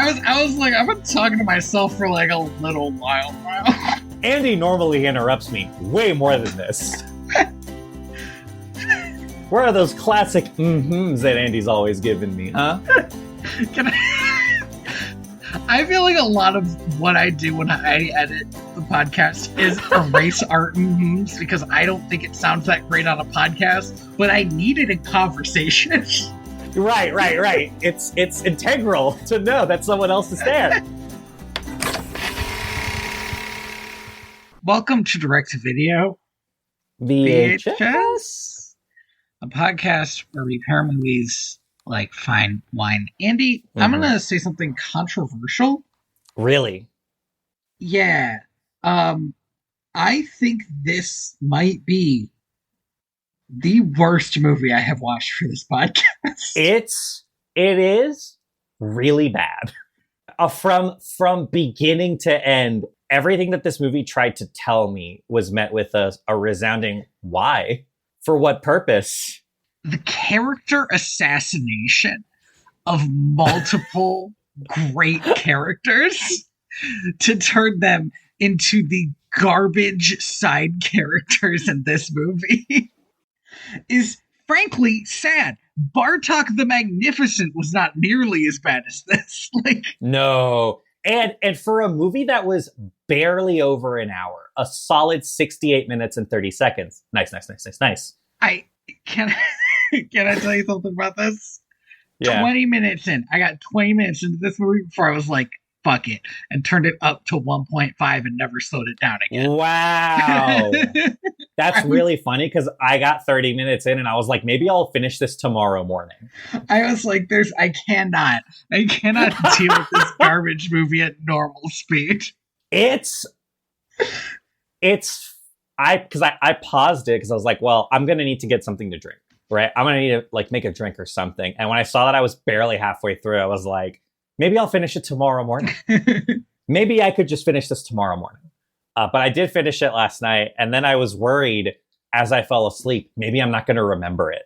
I was like, I've been talking to myself for like a little while now. Andy normally interrupts me way more than this. Where are those classic mm-hms that Andy's always given me, huh? I feel like a lot of what I do when I edit the podcast is erase our mm-hms because I don't think it sounds that great on a podcast, but I need it in conversation. Right. It's integral to know that someone else is there. Welcome to Direct to Video. VHS? A podcast where we pair movies like fine wine. Andy, I'm going to say something controversial. Really? Yeah. I think this might be the worst movie I have watched for this podcast. It is really bad. From beginning to end, everything that this movie tried to tell me was met with a resounding why? For what purpose? The character assassination of multiple great characters to turn them into the garbage side characters in this movie is frankly sad. Bartok the Magnificent was not nearly as bad as this. No. And for a movie that was barely over an hour, a solid 68 minutes and 30 seconds. Nice. Can I tell you something about this? Yeah. 20 minutes in. I got 20 minutes into this movie before I was like, fuck it, and turned it up to 1.5 and never slowed it down again. Wow. That's really funny because I got 30 minutes in and I was like, maybe I'll finish this tomorrow morning. I was like, I cannot deal with this garbage movie at normal speed. I paused it because I was like, well, I'm going to need to get something to drink, right? I'm going to need to like make a drink or something. And when I saw that I was barely halfway through, I was like, maybe I'll finish it tomorrow morning. Maybe I could just finish this tomorrow morning. But I did finish it last night. And then I was worried as I fell asleep, maybe I'm not going to remember it.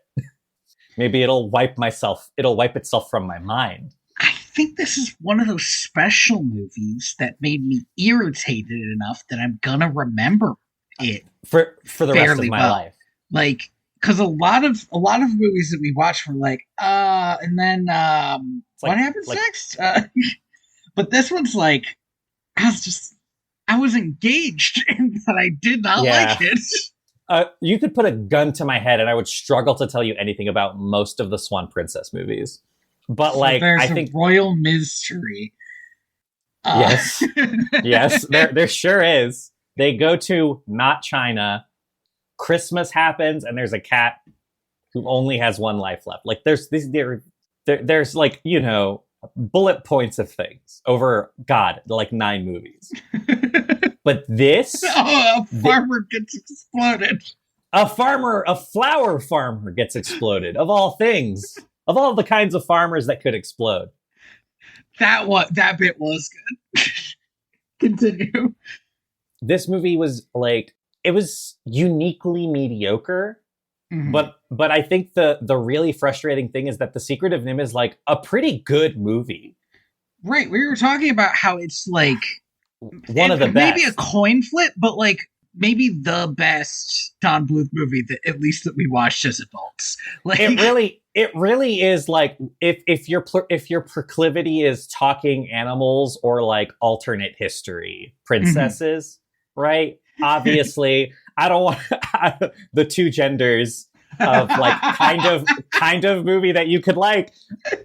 Maybe it'll wipe itself from my mind. I think this is one of those special movies that made me irritated enough that I'm going to remember it for the rest of my life. Like, because a lot of movies that we watch were like, and then what happens next? But this one's like, I was engaged in that I did not like it. You could put a gun to my head and I would struggle to tell you anything about most of the Swan Princess movies. But so like, I think royal mystery. Yes, there sure is. They go to not China. Christmas happens, and there's a cat who only has one life left. Like there's like, you know, bullet points of things over like 9 movies. But this, a farmer gets exploded. A flower farmer gets exploded. Of all things, of all the kinds of farmers that could explode. That bit was good. Continue. This movie was like, it was uniquely mediocre, but I think the really frustrating thing is that The Secret of NIMH is like a pretty good movie. Right, we were talking about how it's like one of the best. Maybe a coin flip, but like maybe the best Don Bluth movie that we watched as adults. Like it really is like if your proclivity is talking animals or like alternate history princesses, right? Obviously, I don't want the two genders of like kind of movie that you could like.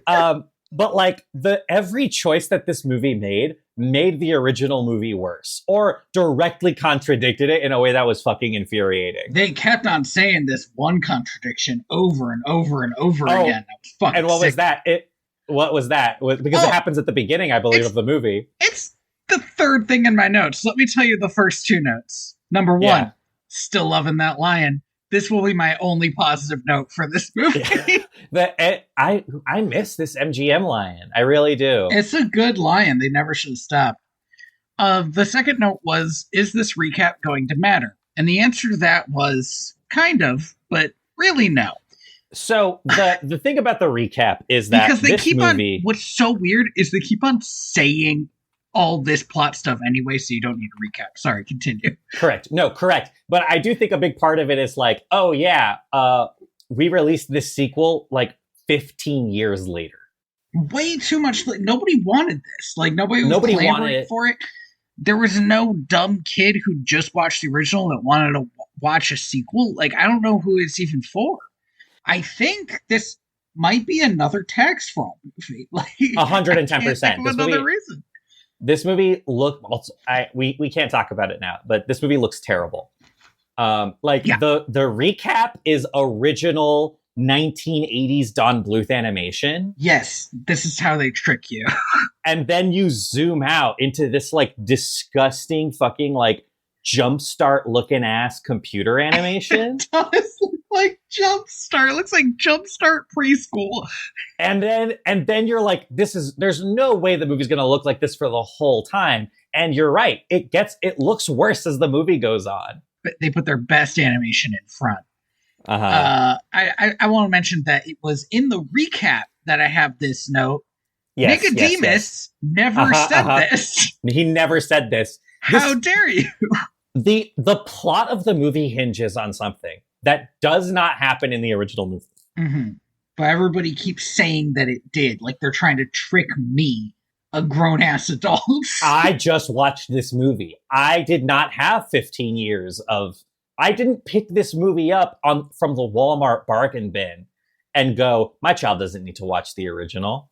But like every choice that this movie made the original movie worse or directly contradicted it in a way that was fucking infuriating. They kept on saying this one contradiction over and over and over again. And what was that? What was that? Because it happens at the beginning, I believe, of the movie. It's the third thing in my notes. Let me tell you the first 2 notes. Number 1, still loving that lion. This will be my only positive note for this movie. I miss this MGM lion. I really do. It's a good lion. They never should have stopped. The second note was, is this recap going to matter? And the answer to that was kind of, but really no. So the thing about the recap is that Because they this keep on. movie, What's so weird is they keep on saying all this plot stuff anyway, so you don't need to recap. Sorry, continue. correct, no, correct, but I do think a big part of it is like, oh yeah, we released this sequel like 15 years later. Way too much. Like, nobody wanted this. Like nobody was Nobody clamoring wanted it. for it. There was no dumb kid who just watched the original that wanted to watch a sequel. Like I don't know who it's even for. I think this might be another tax fraud movie. Like 110%. Another reason. This movie we can't talk about it now, but this movie looks terrible. The recap is original 1980s Don Bluth animation. Yes, this is how they trick you. And then you zoom out into this like disgusting fucking like Jumpstart looking ass computer animation. It does look like Jumpstart. It looks like Jumpstart preschool. And then you're like, there's no way the movie's gonna look like this for the whole time. And you're right, it looks worse as the movie goes on. But they put their best animation in front. I want to mention that it was in the recap that I have this note. Yes, Nicodemus never said this. He never said this. How dare you? The plot of the movie hinges on something that does not happen in the original movie. Mm-hmm. But everybody keeps saying that it did. Like they're trying to trick me, a grown-ass adult. I just watched this movie. I did not have 15 years of... I didn't pick this movie up from the Walmart bargain bin and go, my child doesn't need to watch the original.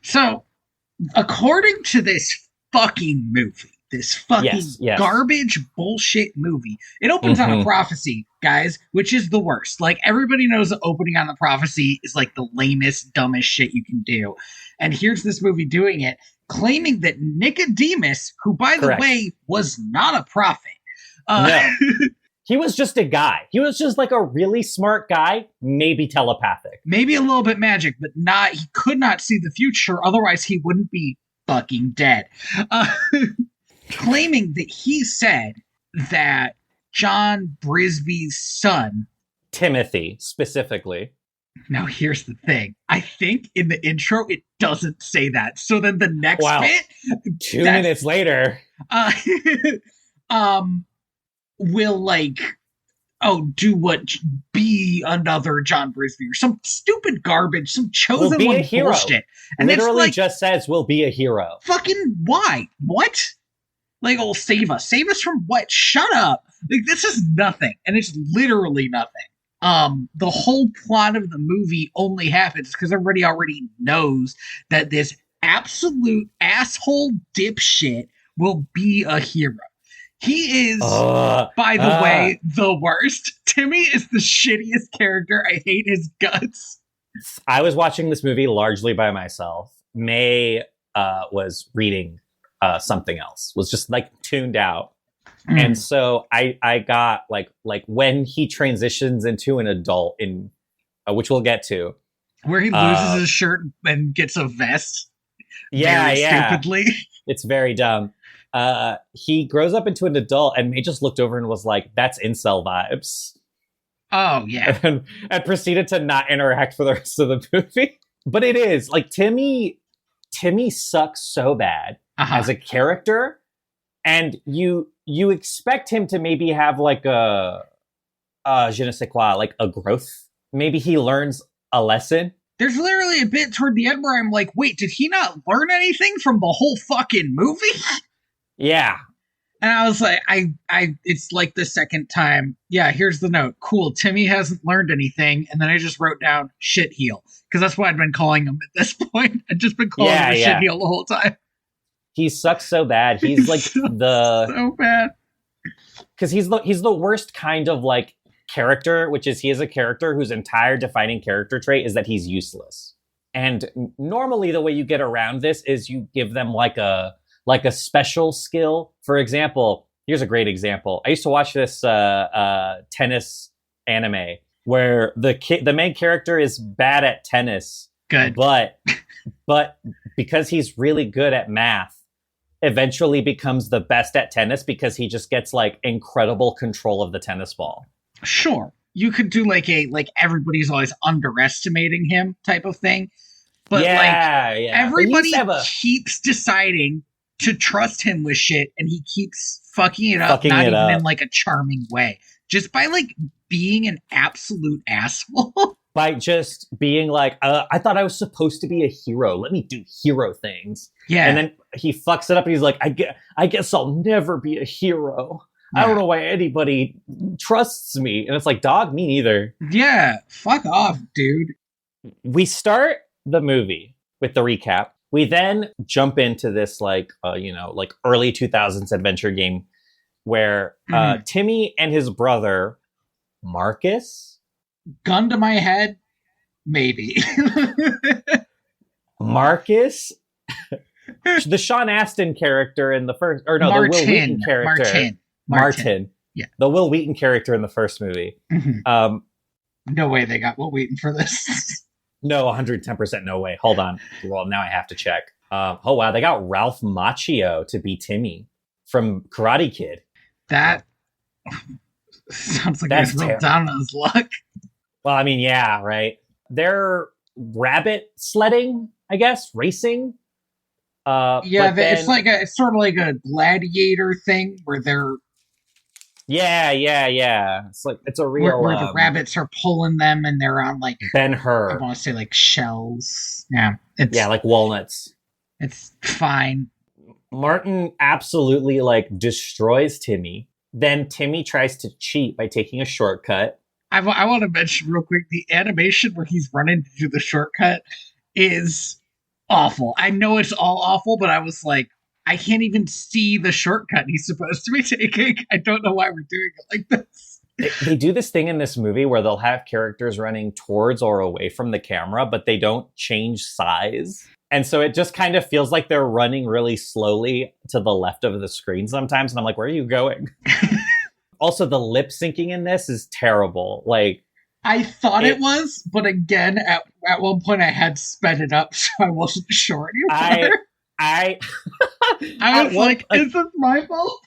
So, according to this fucking movie, this fucking garbage bullshit movie, it opens on a prophecy, guys, which is the worst. Like, everybody knows the opening on the prophecy is like the lamest, dumbest shit you can do. And here's this movie doing it, claiming that Nicodemus, who, by the way, was not a prophet, no. He was just a guy. He was just like a really smart guy, maybe telepathic. Maybe a little bit magic, but he could not see the future, otherwise he wouldn't be fucking dead. Claiming that he said that John Brisby's son... Timothy, specifically. Now here's the thing. I think in the intro it doesn't say that. So then the next bit... 2 minutes later... will be another John Brisby or some stupid garbage, some chosen one bullshit. And literally just says we'll be a hero. Fucking why? What? Like, oh, save us from what? Shut up! Like, this is nothing, and it's literally nothing. The whole plot of the movie only happens because everybody already knows that this absolute asshole dipshit will be a hero. He is, by the way, the worst. Timmy is the shittiest character. I hate his guts. I was watching this movie largely by myself. May was reading something else, was just like tuned out. And so I got like when he transitions into an adult, in which we'll get to. Where he loses his shirt and gets a vest. Very stupidly. It's very dumb. He grows up into an adult, and May just looked over and was like, that's incel vibes. Oh, yeah. And proceeded to not interact for the rest of the movie. But it is, like, Timmy sucks so bad as a character, and you expect him to maybe have, like, a je ne sais quoi, like, a growth. Maybe he learns a lesson. There's literally a bit toward the end where I'm like, wait, did he not learn anything from the whole fucking movie? Yeah. And I was like, it's like the second time. Yeah, here's the note. Cool, Timmy hasn't learned anything. And then I just wrote down shit heel. Because that's what I'd been calling him at this point. I'd just been calling him a shit heel the whole time. He sucks so bad. He's like so bad. Because he's the worst kind of like character, which is he is a character whose entire defining character trait is that he's useless. And normally the way you get around this is you give them like a special skill. For example, here's a great example. I used to watch this tennis anime where the main character is bad at tennis. Good. But because he's really good at math, eventually becomes the best at tennis because he just gets like incredible control of the tennis ball. Sure. you could do like a like everybody's always underestimating him type of thing. But like yeah. But everybody keeps deciding to trust him with shit, and he keeps fucking it up, not even in like a charming way. Just by like being an absolute asshole. By just being like, I thought I was supposed to be a hero. Let me do hero things. Yeah. And then he fucks it up and he's like, I guess I'll never be a hero. Yeah. I don't know why anybody trusts me. And it's like, dog, me neither. Yeah, fuck off, dude. We start the movie with the recap. We then jump into this like early 2000s adventure game where Timmy and his brother, Marcus... Gun to my head, maybe. Marcus, the Sean Astin character in the first, or no, the Will Wheaton character. Martin. Yeah. The Will Wheaton character in the first movie. Mm-hmm. No way they got Will Wheaton for this. No, 110% no way. Hold on. Well, now I have to check. Oh, wow. They got Ralph Macchio to be Timmy from Karate Kid. That sounds like he's real down on his luck. Well, I mean, yeah, right. They're rabbit sledding, I guess, racing. It's sort of like a gladiator thing where they're. Yeah. It's a real where the rabbits are pulling them and they're on like Ben-Hur. I want to say like shells. Yeah, like walnuts. It's fine. Martin absolutely like destroys Timmy. Then Timmy tries to cheat by taking a shortcut. I want to mention real quick, the animation where he's running to do the shortcut is awful. I know it's all awful, but I was like, I can't even see the shortcut he's supposed to be taking. I don't know why we're doing it like this. They do this thing in this movie where they'll have characters running towards or away from the camera, but they don't change size. And so it just kind of feels like they're running really slowly to the left of the screen sometimes. And I'm like, where are you going? Also, the lip syncing in this is terrible. Like, I thought it was, but again, at one point I had sped it up, so I wasn't sure anymore. I was like, is this my fault?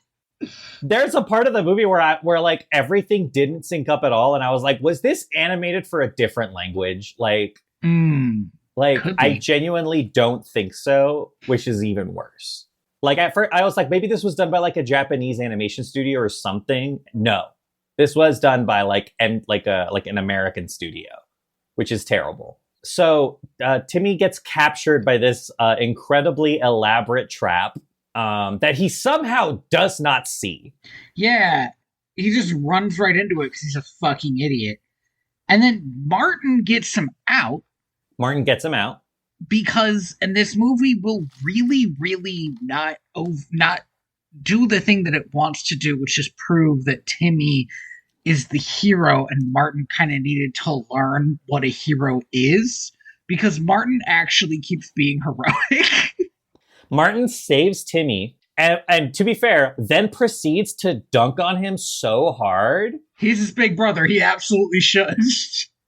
There's a part of the movie where like everything didn't sync up at all, and I was like, was this animated for a different language? Like I genuinely don't think so, which is even worse. Like at first, I was like, maybe this was done by like a Japanese animation studio or something. No, this was done by like an American studio, which is terrible. So Timmy gets captured by this incredibly elaborate trap that he somehow does not see. Yeah, he just runs right into it because he's a fucking idiot. And then Martin gets him out. Because, and this movie will really, really not do the thing that it wants to do, which is prove that Timmy is the hero, and Martin kind of needed to learn what a hero is, because Martin actually keeps being heroic. Martin saves Timmy, and to be fair, then proceeds to dunk on him so hard. He's his big brother. He absolutely should.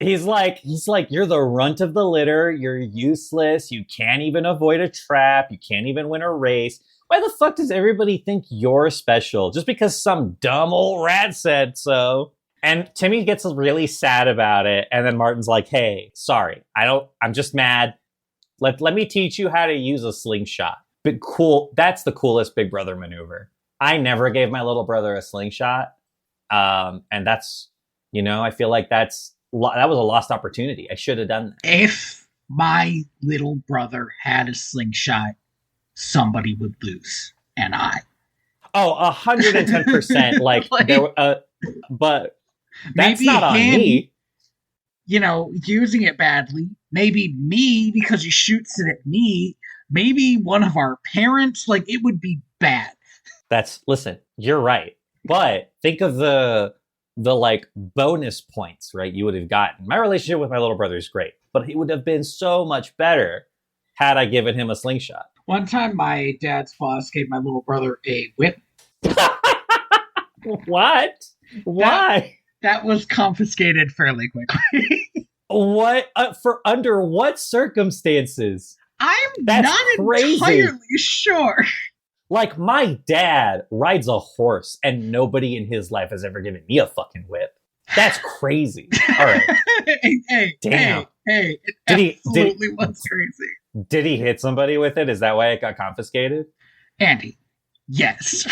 He's like, you're the runt of the litter. You're useless. You can't even avoid a trap. You can't even win a race. Why the fuck does everybody think you're special? Just because some dumb old rat said so. And Timmy gets really sad about it. And then Martin's like, hey, sorry. I'm just mad. Let me teach you how to use a slingshot. But cool. That's the coolest big brother maneuver. I never gave my little brother a slingshot. And that's, I feel like that was a lost opportunity. I should have done that. If my little brother had a slingshot, somebody would lose, and I. Oh, 110%. But that's not on me. Using it badly. Maybe me because he shoots it at me. Maybe one of our parents. Like, it would be bad. Listen, you're right. But think of the like bonus points, right? You would have gotten. My relationship with my little brother is great, but he would have been so much better had I given him a slingshot. One time my dad's boss gave my little brother a whip. What? Why? That was confiscated fairly quickly. What? Under what circumstances? That's not crazy. Entirely sure. Like, my dad rides a horse, and nobody in his life has ever given me a fucking whip. That's crazy. All right. Damn. It Did absolutely was crazy. Did he hit somebody with it? Is that why it got confiscated? Andy, yes.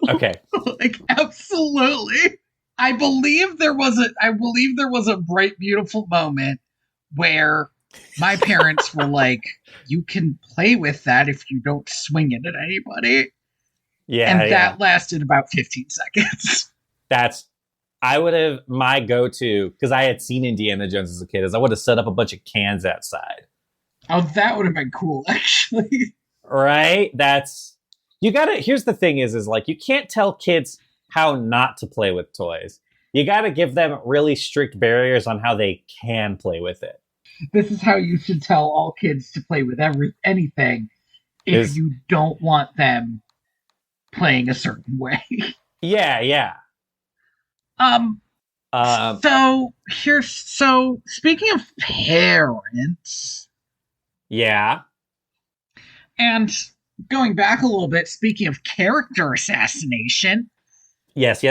Okay. Like, absolutely. I believe there was a bright, beautiful moment where my parents were like, you can play with that if you don't swing it at anybody. Yeah. And that lasted about 15 seconds. My go-to, because I had seen Indiana Jones as a kid, is I would have set up a bunch of cans outside. Oh, that would have been cool, actually. Right? Here's the thing is like, you can't tell kids how not to play with toys. You gotta give them really strict barriers on how they can play with it. This is how you should tell all kids to play with anything if you don't want them playing a certain way. Yeah. So speaking of parents. Yeah. And going back a little bit, speaking of character assassination. Yes.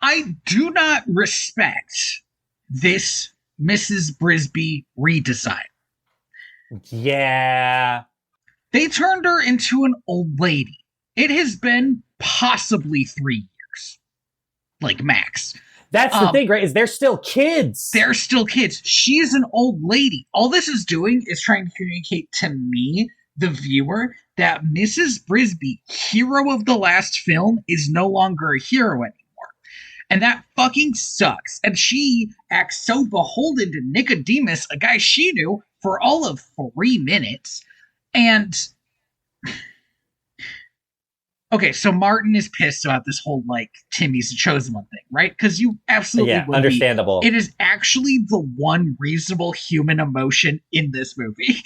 I do not respect this Mrs. Brisby redesign. Yeah. They turned her into an old lady. It has been possibly 3 years. Like, max. That's the thing, right? Is they're still kids. They're still kids. She's an old lady. All this is doing is trying to communicate to me, the viewer, that Mrs. Brisby, hero of the last film, is no longer a hero anymore. And that fucking sucks. And she acts so beholden to Nicodemus, a guy she knew, for all of 3 minutes. And okay, so Martin is pissed about this whole, like, Timmy's the chosen one thing, right? Because you absolutely would understandable. It is actually the one reasonable human emotion in this movie.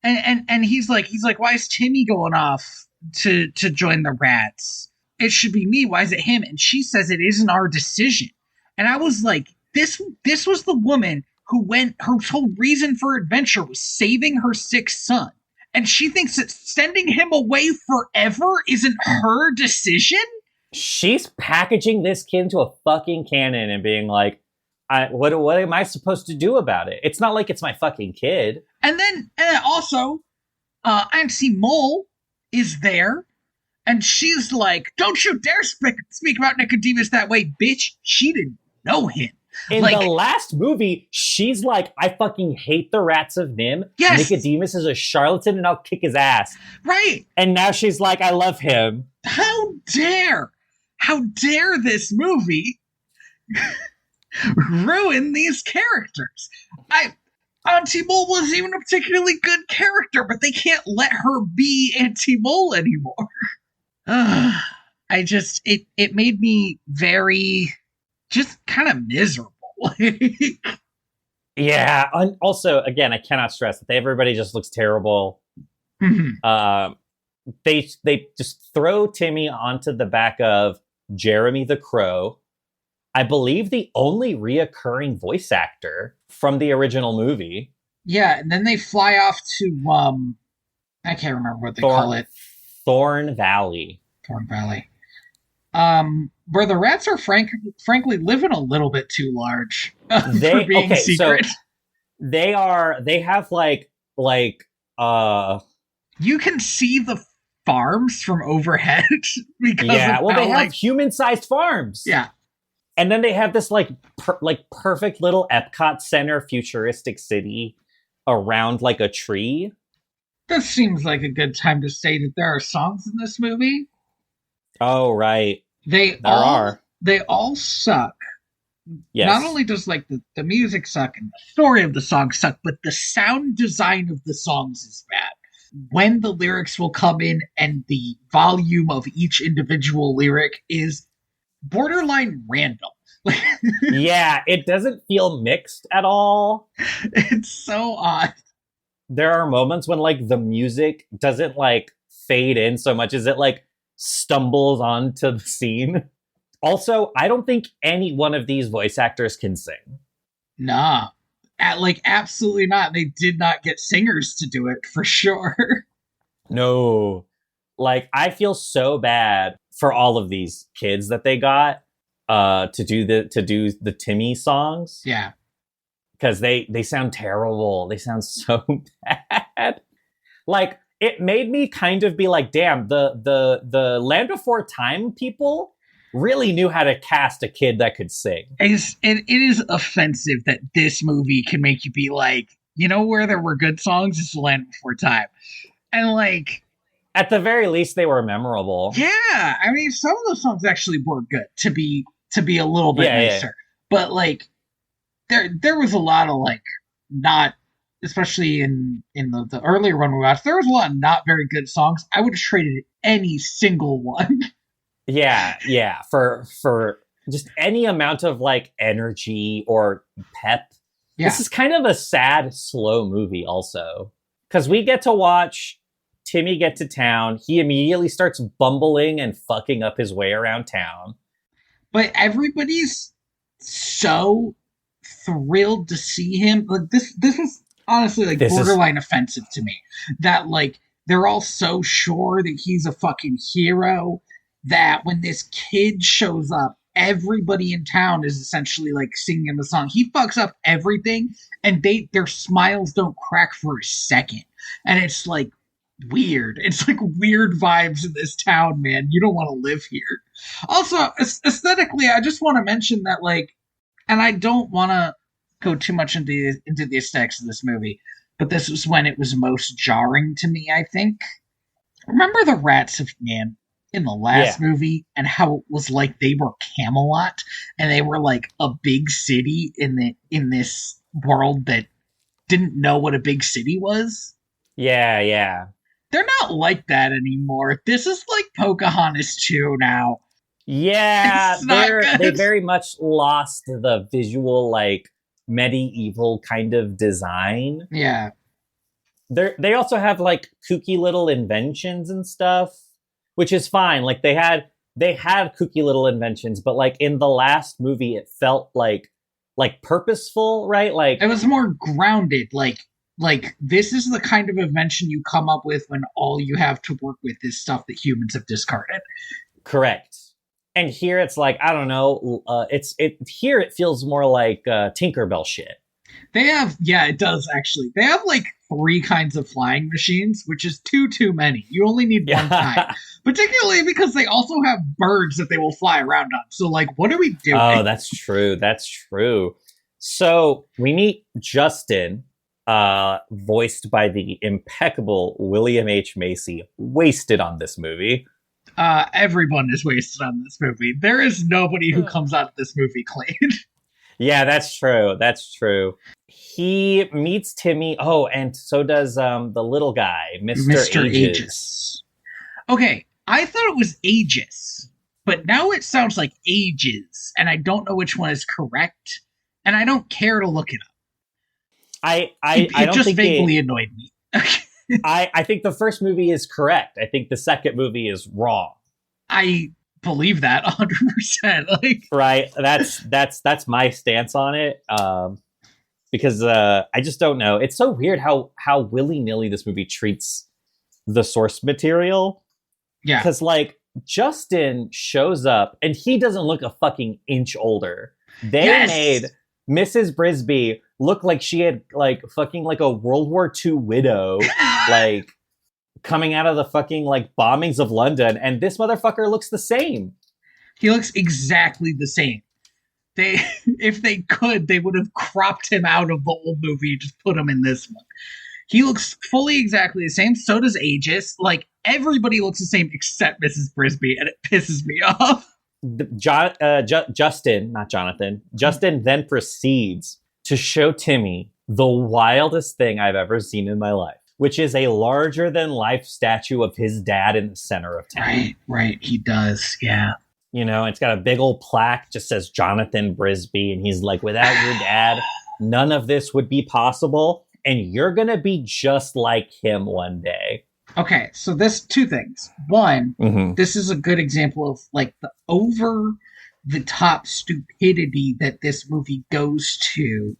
And he's like, why is Timmy going off to join the rats? It should be me. Why is it him? And she says it isn't our decision. And I was like, this was the woman who her whole reason for adventure was saving her sick son. And she thinks that sending him away forever isn't her decision? She's packaging this kid into a fucking cannon and being like, what am I supposed to do about it? It's not like it's my fucking kid. And then also, Auntie Mole is there. And she's like, don't you dare speak about Nicodemus that way, bitch. She didn't know him. In the last movie, she's like, I fucking hate the rats of NIMH. Yes. Nicodemus is a charlatan and I'll kick his ass. Right. And now she's like, I love him. How dare this movie ruin these characters? Auntie Mole wasn't even a particularly good character, but they can't let her be Auntie Mole anymore. It made me very, just kind of miserable. Yeah. Also, again, I cannot stress that everybody just looks terrible. Mm-hmm. They just throw Timmy onto the back of Jeremy the Crow, I believe the only reoccurring voice actor from the original movie. Yeah, and then they fly off to I can't remember what they call it. Thorn Valley. Where the rats are frankly living a little bit too large for being secret. So they have like you can see the farms from overhead because they have human-sized farms. Yeah. And then they have this like perfect little Epcot Center futuristic city around like a tree. This seems like a good time to say that there are songs in this movie. Oh, right. They all suck. Yes. Not only does like the music suck and the story of the song suck, but the sound design of the songs is bad. When the lyrics will come in and the volume of each individual lyric is borderline random. Yeah, it doesn't feel mixed at all. It's so odd. There are moments when like the music doesn't like fade in so much as it like stumbles onto the scene. Also, I don't think any one of these voice actors can sing. Nah. Absolutely not. They did not get singers to do it, for sure. No. Like, I feel so bad for all of these kids that they got to do the Timmy songs. Yeah. Because they sound terrible. They sound so bad. Like, it made me kind of be like, damn, the Land Before Time people really knew how to cast a kid that could sing. It is offensive that this movie can make you be like, you know where there were good songs? It's the Land Before Time. And like, at the very least, they were memorable. Yeah, I mean, some of those songs actually were good, to be a little bit nicer. Yeah. But like, there was a lot of like not, especially in the earlier one we watched, there was a lot of not very good songs. I would have traded any single one. Yeah, for just any amount of like energy or pep. Yeah. This is kind of a sad, slow movie also, because we get to watch Timmy get to town. He immediately starts bumbling and fucking up his way around town. But everybody's so thrilled to see him. Like this is honestly like borderline offensive to me. That like they're all so sure that he's a fucking hero that when this kid shows up, everybody in town is essentially like singing the song. He fucks up everything, and their smiles don't crack for a second. And it's like weird. It's like weird vibes in this town, man. You don't want to live here. Also, aesthetically, I just want to mention that, like, and I don't want to go too much into the aesthetics of this movie, but this was when it was most jarring to me, I think. Remember the Rats of Man in the last movie, and how it was like they were Camelot, and they were like a big city in this world that didn't know what a big city was? Yeah. They're not like that anymore. This is like Pocahontas 2 now. Yeah, they very much lost the visual, like, medieval kind of design. Yeah. They also have, like, kooky little inventions and stuff, which is fine. Like, they had kooky little inventions, but, like, in the last movie, it felt like purposeful, right? Like, it was more grounded, like this is the kind of invention you come up with when all you have to work with is stuff that humans have discarded. Correct. And here it's like, I don't know, here it feels more like Tinkerbell shit. It does actually. They have like 3 kinds of flying machines, which is too many. You only need one kind. Particularly because they also have birds that they will fly around on. So like, what are we doing? Oh, that's true. So we meet Justin, voiced by the impeccable William H. Macy, wasted on this movie. Everyone is wasted on this movie. There is nobody who comes out of this movie clean. Yeah, that's true. He meets Timmy. Oh, and so does the little guy, Mr. Aegis. Okay, I thought it was Aegis, but now it sounds like Ages, and I don't know which one is correct, and I don't care to look it up. It just vaguely annoyed me. I think the first movie is correct. I think the second movie is wrong. I believe that 100%. Like, right. That's my stance on it. Because I just don't know. It's so weird how willy-nilly this movie treats the source material. Yeah. Because like Justin shows up and he doesn't look a fucking inch older. They made Mrs. Brisby look like she had like fucking like a World War II widow, like coming out of the fucking like bombings of London, and this motherfucker looks the same. He looks exactly the same. If they could, they would have cropped him out of the old movie and just put him in this one. He looks fully exactly the same. So does Aegis. Like, everybody looks the same except Mrs. Brisby, and it pisses me off. Justin, not Jonathan. Justin then proceeds to show Timmy the wildest thing I've ever seen in my life, which is a larger-than-life statue of his dad in the center of town. Right. He does, yeah. You know, it's got a big old plaque, just says Jonathan Brisby, and he's like, without your dad, none of this would be possible, and you're gonna be just like him one day. Okay, so this 2 things. One, This is a good example of like the over-the-top stupidity that this movie goes to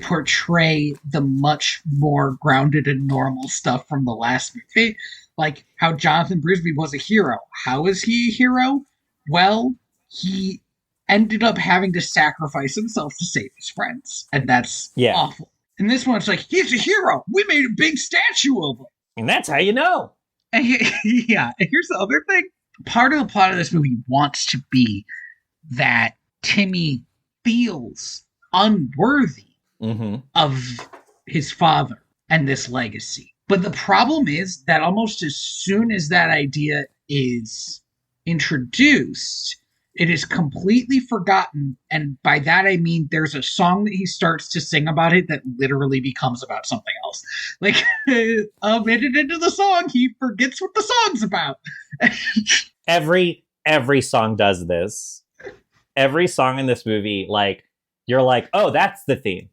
portray the much more grounded and normal stuff from the last movie. like how Jonathan Brisby was a hero. How is he a hero? Well, he ended up having to sacrifice himself to save his friends, and that's awful. In this one, it's like, he's a hero. We made a big statue of him. And that's how you know. And yeah, and here's the other thing. Part of the plot of this movie wants to be that Timmy feels unworthy of his father and this legacy. But the problem is that almost as soon as that idea is introduced, it is completely forgotten. And by that I mean there's a song that he starts to sing about it that literally becomes about something else. Like a minute into the song, he forgets what the song's about. Every song does this. Every song in this movie, like, you're like, oh, that's the theme.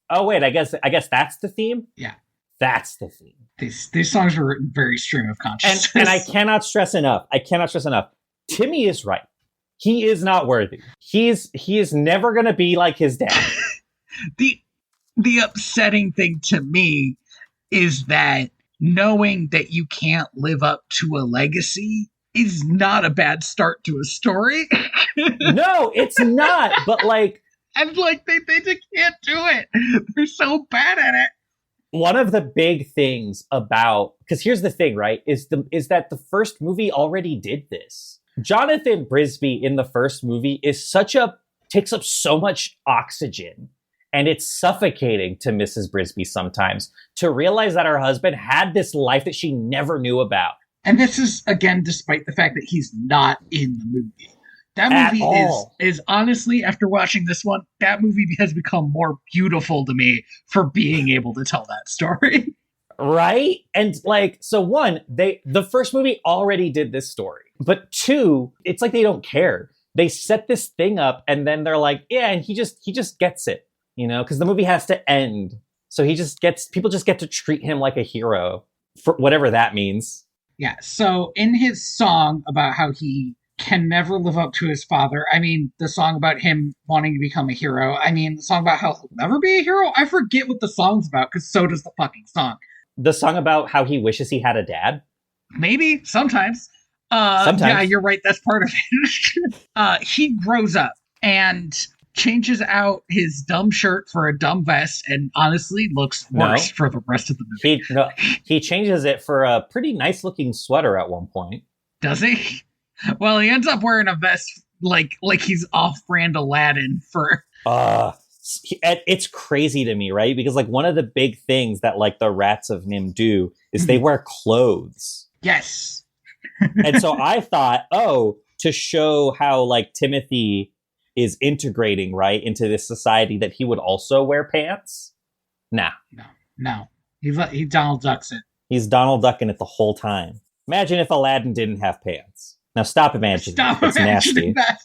Oh wait, I guess that's the theme? Yeah. That's the theme. These songs are written very stream of consciousness. And I cannot stress enough. Timmy is right. He is not worthy. He is never gonna be like his dad. The upsetting thing to me is that knowing that you can't live up to a legacy is not a bad start to a story. No, it's not. But like, and like they just can't do it. They're so bad at it. One of the big things about, because here's the thing, right? Is that the first movie already did this. Jonathan Brisby in the first movie takes up so much oxygen, and it's suffocating to Mrs. Brisby sometimes to realize that her husband had this life that she never knew about. And this is, again, despite the fact that he's not in the movie. That movie is honestly, after watching this one, that movie has become more beautiful to me for being able to tell that story. Right? And like, so one, the first movie already did this story. But two, it's like they don't care. They set this thing up and then they're like, yeah, and he just gets it, you know, because the movie has to end. So people just get to treat him like a hero for whatever that means. Yeah. So in his song about how he can never live up to his father, I mean, the song about him wanting to become a hero, I mean, the song about how he'll never be a hero, I forget what the song's about because so does the fucking song. The song about how he wishes he had a dad? Maybe, sometimes. Yeah, you're right, that's part of it. He grows up and changes out his dumb shirt for a dumb vest and honestly looks worse for the rest of the movie. He changes it for a pretty nice looking sweater at one point. Does he? Well, he ends up wearing a vest like he's off-brand Aladdin for... It's crazy to me, right? Because like one of the big things that like the rats of NIMH do is they wear clothes. Yes. And so I thought, to show how like Timothy is integrating right into this society, that he would also wear pants. No. He Donald Ducks it. He's Donald Ducking it the whole time. Imagine if Aladdin didn't have pants. Now stop imagining. It's nasty. That.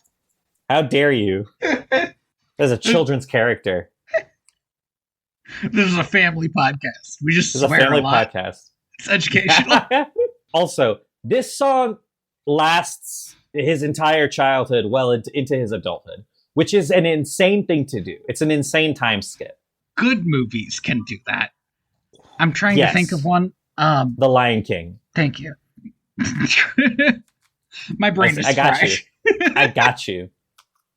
How dare you? As a children's character. This is a family podcast. We just swear a lot. It's a family podcast. It's educational. Also, this song lasts his entire childhood well into his adulthood, which is an insane thing to do. It's an insane time skip. Good movies can do that. I'm trying to think of one. The Lion King. Thank you. My brain is fried. I got you.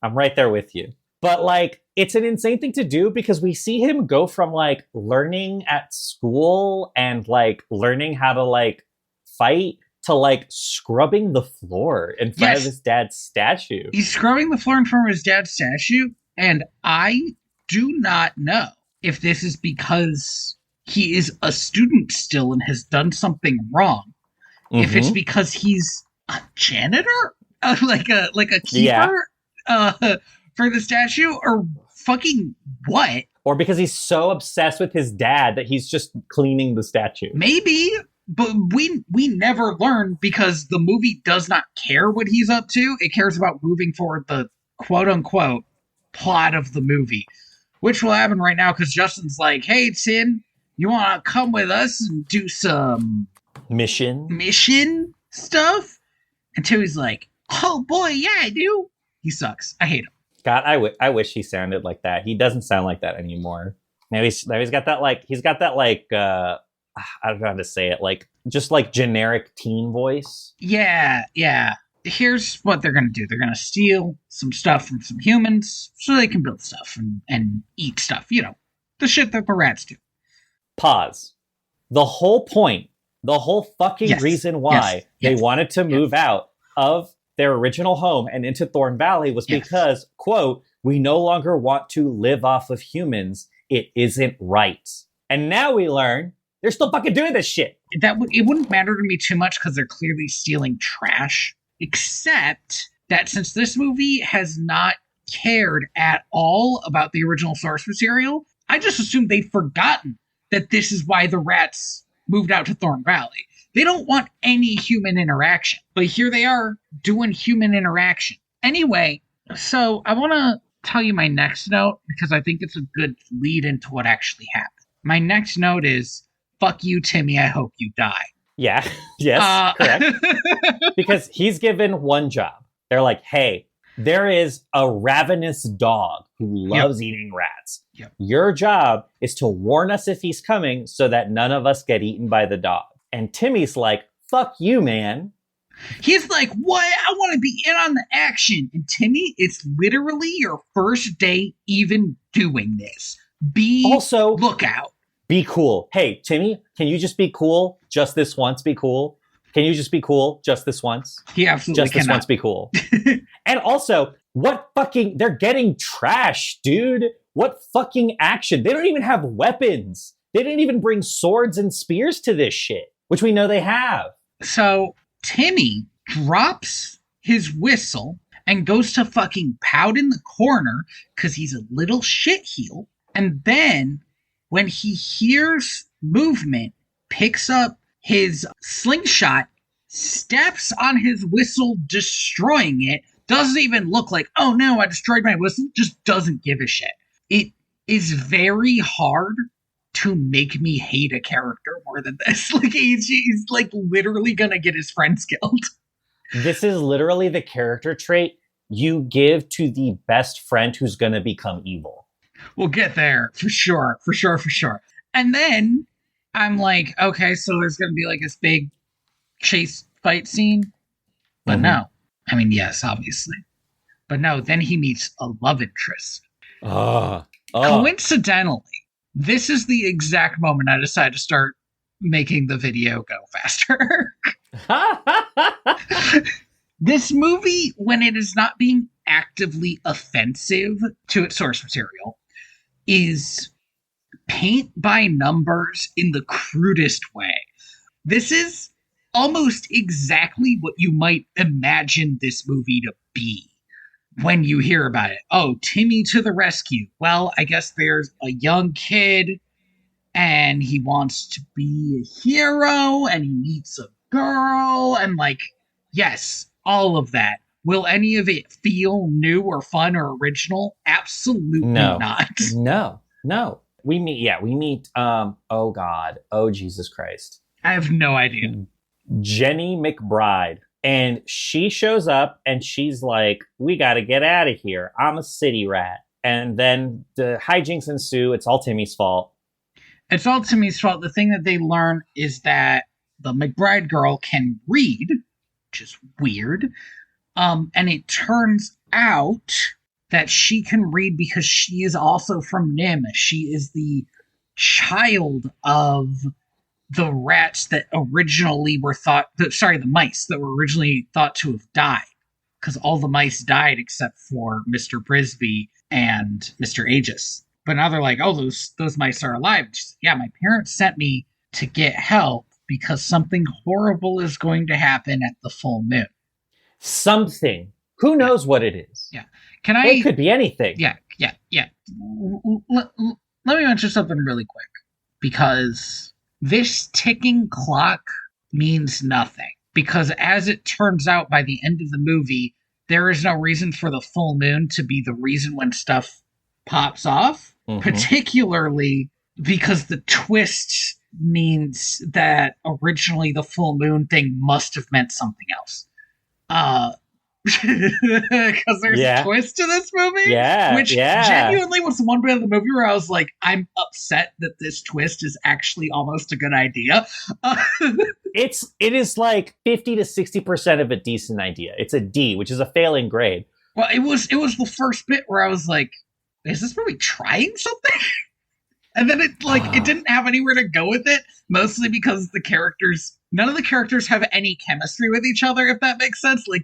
I'm right there with you. But like, it's an insane thing to do because we see him go from like learning at school and like learning how to like fight to like scrubbing the floor in front of his dad's statue. He's scrubbing the floor in front of his dad's statue. And I do not know if this is because he is a student still and has done something wrong. If it's because he's a janitor, like a keeper for the statue, or fucking what? Or because he's so obsessed with his dad that he's just cleaning the statue. Maybe, but we never learn because the movie does not care what he's up to. It cares about moving forward the quote-unquote plot of the movie, which will happen right now because Justin's like, hey, Tim, you want to come with us and do some... mission stuff? And Timmy's like, oh boy, yeah, I do. He sucks. I hate him. God, I wish he sounded like that. He doesn't sound like that anymore. Now he's got that like I don't know how to say it, like just like generic teen voice. Yeah, yeah. Here's what they're gonna do. They're gonna steal some stuff from some humans so they can build stuff and eat stuff. You know, the shit that the rats do. Pause. The whole point, the whole fucking reason why they wanted to move out of their original home and into Thorn Valley was because, quote, we no longer want to live off of humans. It isn't right. And now we learn they're still fucking doing this shit. It wouldn't matter to me too much because they're clearly stealing trash. Except that since this movie has not cared at all about the original source material, I just assumed they'd forgotten that this is why the rats moved out to Thorn Valley. They don't want any human interaction. But here they are doing human interaction. Anyway, so I want to tell you my next note because I think it's a good lead into what actually happened. My next note is, fuck you, Timmy, I hope you die. Yeah, yes, correct. Because he's given one job. They're like, hey, there is a ravenous dog who loves eating rats. Yep. Your job is to warn us if he's coming so that none of us get eaten by the dog. And Timmy's like, fuck you, man. He's like, what? I want to be in on the action. And Timmy, it's literally your first day even doing this. Lookout. Be cool. Hey, Timmy, can you just be cool? Just this once, be cool. Can you just be cool? Just this once? He absolutely Just this once, be cool. And also, they're getting trash, dude. What fucking action? They don't even have weapons. They didn't even bring swords and spears to this shit, which we know they have. So Timmy drops his whistle and goes to fucking pout in the corner because he's a little shitheel. And then when he hears movement, picks up his slingshot, steps on his whistle, destroying it. Doesn't even look like, oh no, I destroyed my whistle. Just doesn't give a shit. It is very hard to make me hate a character more than this. Like, he's like literally gonna get his friends killed. This is literally the character trait you give to the best friend who's gonna become evil. We'll get there, for sure. And then I'm like, okay, so there's going to be like this big chase fight scene. But no. I mean, yes, obviously. But no, then he meets a love interest. Coincidentally, this is the exact moment I decided to start making the video go faster. This movie, when it is not being actively offensive to its source material, is paint by numbers in the crudest way. This is almost exactly what you might imagine this movie to be when you hear about it. Oh, Timmy to the rescue. Well, I guess there's a young kid and he wants to be a hero and he meets a girl and like, yes, all of that. Will any of it feel new or fun or original? Absolutely not. No. We meet, oh God. Oh, Jesus Christ. I have no idea. Jenny McBride. And she shows up and she's like, we got to get out of here. I'm a city rat. And then the hijinks ensue. It's all Timmy's fault. It's all Timmy's fault. The thing that they learn is that the McBride girl can read, which is weird. And it turns out that she can read because she is also from NIMH. She is the child of the rats that originally were the mice that were originally thought to have died. Because all the mice died except for Mr. Brisby and Mr. Aegis. But now they're like, oh, those mice are alive. Said, yeah, my parents sent me to get help because something horrible is going to happen at the full moon. Something. Who knows what it is? Yeah. It could be anything. Yeah. Let me mention something really quick. Because this ticking clock means nothing. Because as it turns out by the end of the movie, there is no reason for the full moon to be the reason when stuff pops off. Mm-hmm. Particularly because the twist means that originally the full moon thing must have meant something else. Because there's a twist to this movie, which genuinely was the one bit of the movie where I was like, I'm upset that this twist is actually almost a good idea. It is like 50 to 60% of a decent idea. It's a D, which is a failing grade. Well, it was the first bit where I was like, is this movie trying something? And then it didn't have anywhere to go with it, mostly because none of the characters have any chemistry with each other, if that makes sense. Like,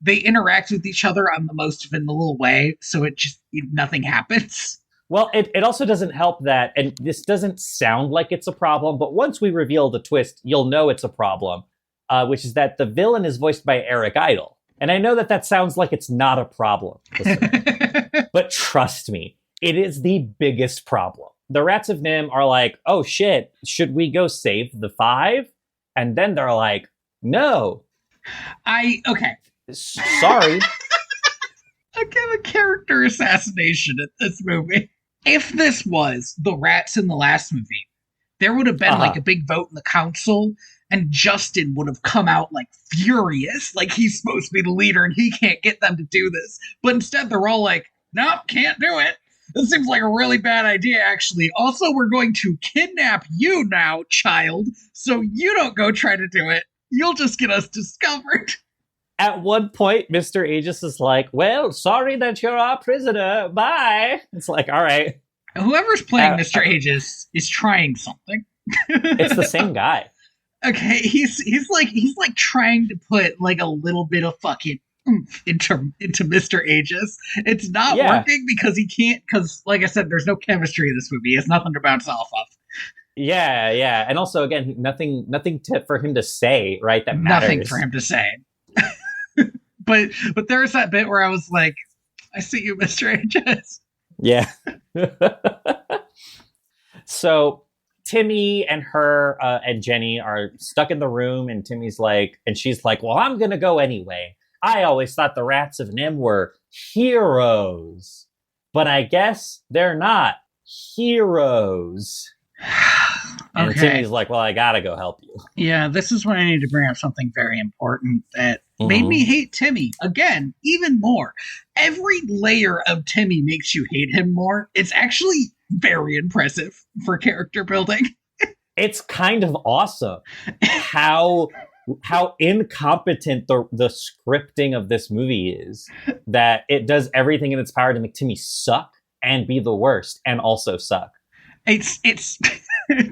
they interact with each other on the most vanilla way, so nothing happens. Well, it also doesn't help that, and this doesn't sound like it's a problem, but once we reveal the twist, you'll know it's a problem, which is that the villain is voiced by Eric Idle. And I know that sounds like it's not a problem, but trust me, it is the biggest problem. The Rats of NIMH are like, oh shit, should we go save the 5? And then they're like, no. Okay. Sorry. I give a character assassination at this movie. If this was the Rats in the last movie, there would have been like a big vote in the council, and Justin would have come out like furious, like he's supposed to be the leader and he can't get them to do this. But instead, they're all like, nope, can't do it. This seems like a really bad idea, actually. Also, we're going to kidnap you now, child, so you don't go try to do it. You'll just get us discovered. At one point, Mr. Aegis is like, well, sorry that you're our prisoner. Bye. It's like, all right. Whoever's playing Mr. Aegis is trying something. It's the same guy. Okay, he's like trying to put like a little bit of fucking oomph into Mr. Aegis. It's not working because he can't, because like I said, there's no chemistry in this movie. He has nothing to bounce off of. Yeah. And also, again, nothing for him to say, right? That matters. Nothing for him to say. But there's that bit where I was like, I see you, Mr. Aegis. Yeah. So Timmy and her and Jenny are stuck in the room, and she's like, well, I'm going to go anyway. I always thought the Rats of NIMH were heroes, but I guess they're not heroes. And Timmy's like, well, I gotta go help you. Yeah, this is when I need to bring up something very important that made me hate Timmy, again, even more. Every layer of Timmy makes you hate him more. It's actually very impressive for character building. It's kind of awesome how incompetent the scripting of this movie is, that it does everything in its power to make Timmy suck and be the worst and also suck. It's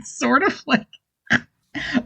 sort of like,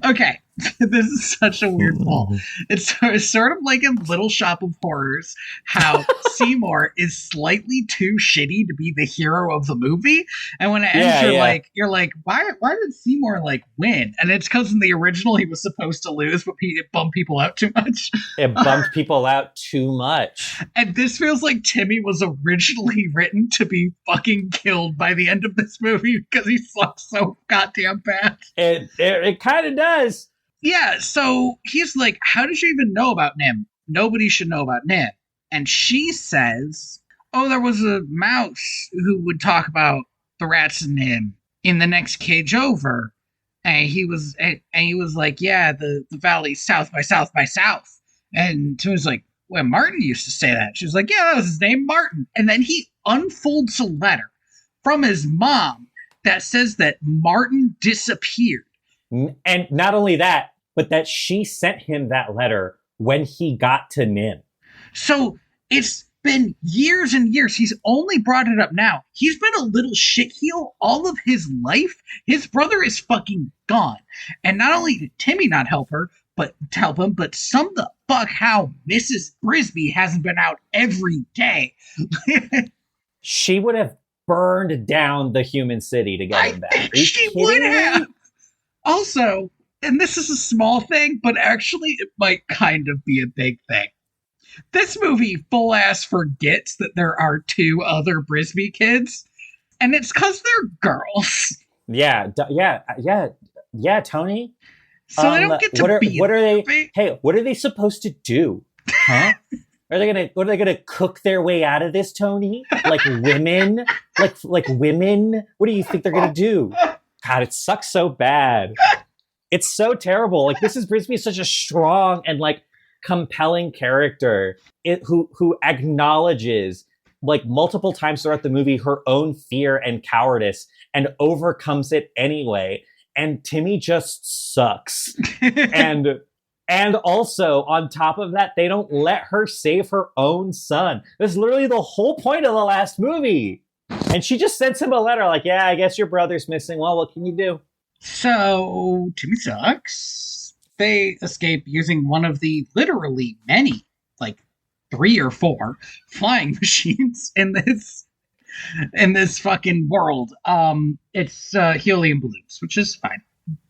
okay, this is such a weird fall. It's sort of like in Little Shop of Horrors, how Seymour is slightly too shitty to be the hero of the movie, and when it ends, you're like, why did Seymour like win? And it's because in the original he was supposed to lose, but it bumped people out too much. It bumped people out too much. And this feels like Timmy was originally written to be fucking killed by the end of this movie because he sucks so goddamn bad. It kind of does. Yeah, so he's like, how did you even know about NIMH? Nobody should know about NIMH. And she says, oh, there was a mouse who would talk about the Rats and NIMH in the next cage over. And he was like, yeah, the valley's south by south by south. And Timmy's like, well, Martin used to say that. She was like, yeah, that was his name, Martin. And then he unfolds a letter from his mom that says that Martin disappeared. And not only that, but that she sent him that letter when he got to NIMH. So it's been years and years. He's only brought it up now. He's been a little shitheel all of his life. His brother is fucking gone. And not only did Timmy not help him, but some the fuck how Mrs. Brisby hasn't been out every day. She would have burned down the human city to get him back. She would have. Also, and this is a small thing, but actually it might kind of be a big thing. This movie full ass forgets that there are 2 other Brisby kids, and it's because they're girls. Yeah, Tony. So they don't get to be. What are they? Hey, what are they supposed to do? Huh? Are they gonna cook their way out of this, Tony? Like women? like women? What do you think they're gonna do? God, it sucks so bad. It's so terrible. Like, Mrs. Brisby is such a strong and like compelling character who acknowledges like multiple times throughout the movie her own fear and cowardice and overcomes it anyway. And Timmy just sucks. And also, on top of that, they don't let her save her own son. That's literally the whole point of the last movie. And she just sends him a letter like, yeah, I guess your brother's missing. Well, what can you do? So, Timmy sucks. They escape using one of the literally many, like 3 or 4 flying machines in this fucking world. It's helium balloons, which is fine.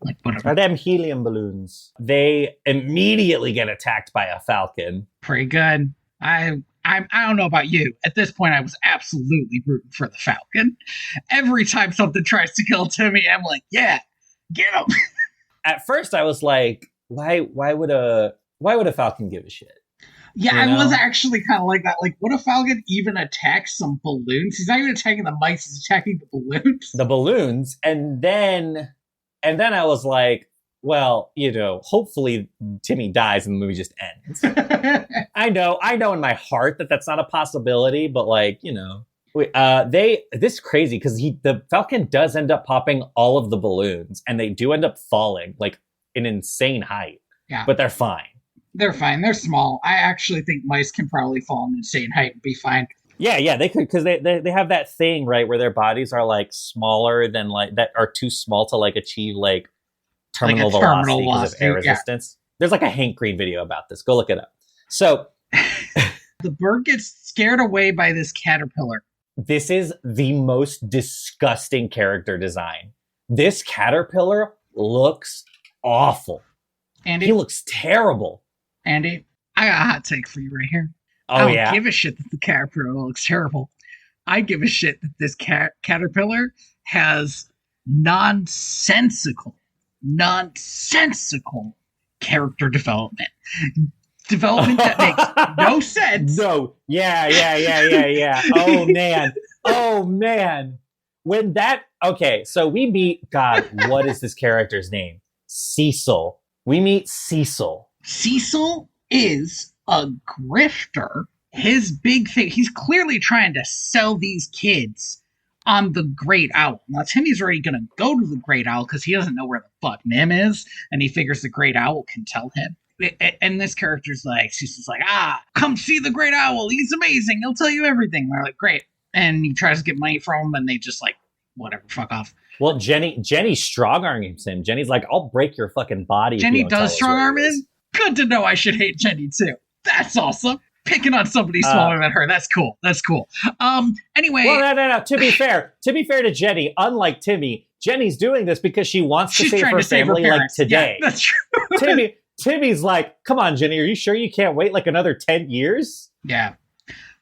Like, whatever. Are them helium balloons? They immediately get attacked by a falcon. Pretty good. I don't know about you. At this point, I was absolutely rooting for the falcon. Every time something tries to kill Timmy, I'm like, yeah, get him. At first, I was like, why would a falcon give a shit? Yeah, I was actually kind of like that. Like, would a falcon even attack some balloons? He's not even attacking the mice; he's attacking the balloons. The balloons, and then I was like, well, hopefully Timmy dies and the movie just ends. I know in my heart that that's not a possibility, but like, this is crazy because the Falcon does end up popping all of the balloons and they do end up falling like an insane height. Yeah. But they're fine. They're fine. They're small. I actually think mice can probably fall an insane height and be fine. Yeah, they could because they have that thing, right, where their bodies are like smaller than like that are too small to like achieve like terminal velocity because of air resistance. There's like a Hank Green video about this. Go look it up. So the bird gets scared away by this caterpillar. This is the most disgusting character design. This caterpillar looks awful. Andy, he looks terrible. Andy, I got a hot take for you right here. Oh, I don't give a shit that the caterpillar looks terrible. I give a shit that this caterpillar has nonsensical character development. Development that makes no sense. No. Yeah. Oh, man. So we meet, God, what is this character's name? Cecil. We meet Cecil. Cecil is a grifter. His big thing, he's clearly trying to sell these kids on the Great Owl. Now, Timmy's already going to go to the Great Owl because he doesn't know where the fuck NIMH is, and he figures the Great Owl can tell him. And this character's like, Cecil's like, come see the Great Owl. He's amazing. He'll tell you everything. They're like, great. And he tries to get money from him, and they just like, whatever, fuck off. Well, Jenny strong-arms him. Jenny's like, I'll break your fucking body. Jenny does strong-arm him? Good to know. I should hate Jenny, too. That's awesome. Picking on somebody smaller than her. That's cool. Anyway. Well, no. To be fair to Jenny, unlike Timmy, Jenny's doing this because she wants to save her family like today. Yeah, that's true. Timmy's like, come on, Jenny, are you sure you can't wait like another 10 years? Yeah.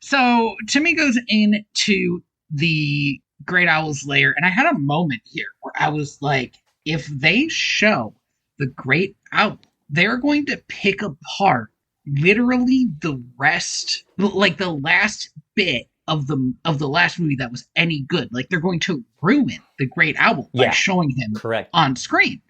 So Timmy goes into the Great Owl's lair, and I had a moment here where I was like, if they show the Great Owl, they're going to pick apart literally the rest, like the last bit of the last movie that was any good. Like they're going to ruin the Great Owl by showing him on screen.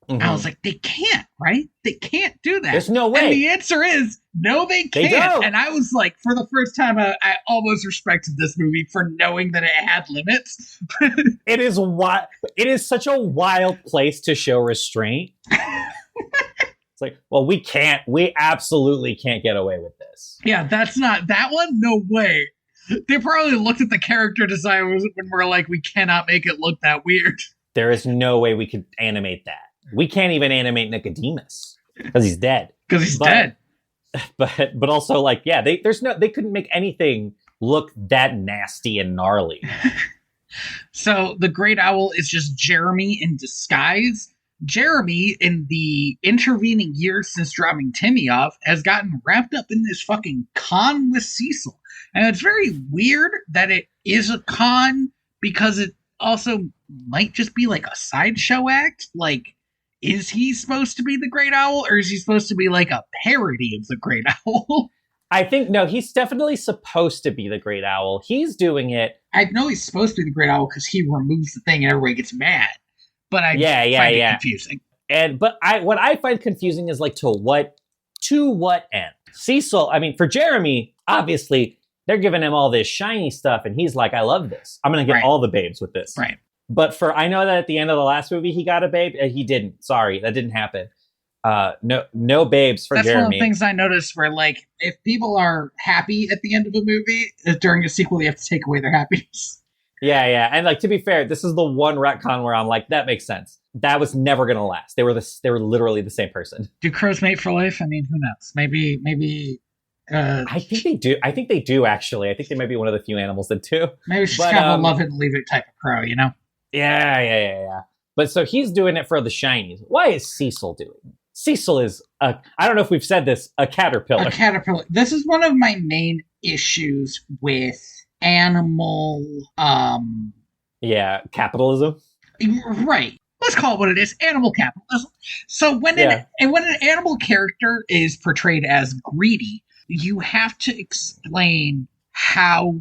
Mm-hmm. I was like, they can't, right? They can't do that. There's no way. And the answer is no, they can't. They don't. And I was like, for the first time, I almost respected this movie for knowing that it had limits. It is such a wild place to show restraint. It's like, well, we absolutely can't get away with this. Yeah, that's not that one. No way. They probably looked at the character design when we're like, we cannot make it look that weird. There is no way we could animate that. We can't even animate Nicodemus because he's dead. Dead. But also like, yeah, they couldn't make anything look that nasty and gnarly. So the Great Owl is just Jeremy in disguise. Jeremy, in the intervening years since dropping Timmy off, has gotten wrapped up in this fucking con with Cecil. And it's very weird that it is a con because it also might just be like a sideshow act. Like, is he supposed to be the Great Owl, or is he supposed to be like a parody of the Great Owl? I think, no, he's definitely supposed to be the Great Owl. He's doing it. I know he's supposed to be the Great Owl because he removes the thing and everybody gets mad. But I find it confusing. But what I find confusing is like to to what end? Cecil, I mean, for Jeremy, obviously, they're giving him all this shiny stuff, and he's like, I love this. I'm going to get all the babes with this. Right. But I know that at the end of the last movie, he got a babe. He didn't. Sorry, that didn't happen. No babes for Jeremy. That's one of the things I noticed where, like, if people are happy at the end of a movie, during a sequel, you have to take away their happiness. Yeah. And, like, to be fair, this is the one retcon where I'm like, that makes sense. That was never going to last. They were literally the same person. Do crows mate for life? I mean, who knows? Maybe. I think they do. I think they do, actually. I think they might be one of the few animals that do. Maybe she's kind of a love it and leave it type of crow, you know? Yeah. But so he's doing it for the shinies. Why is Cecil doing it? Cecil is I don't know if we've said this, a caterpillar. A caterpillar. This is one of my main issues with animal capitalism. Right. Let's call it what it is, animal capitalism. So when an animal character is portrayed as greedy, you have to explain how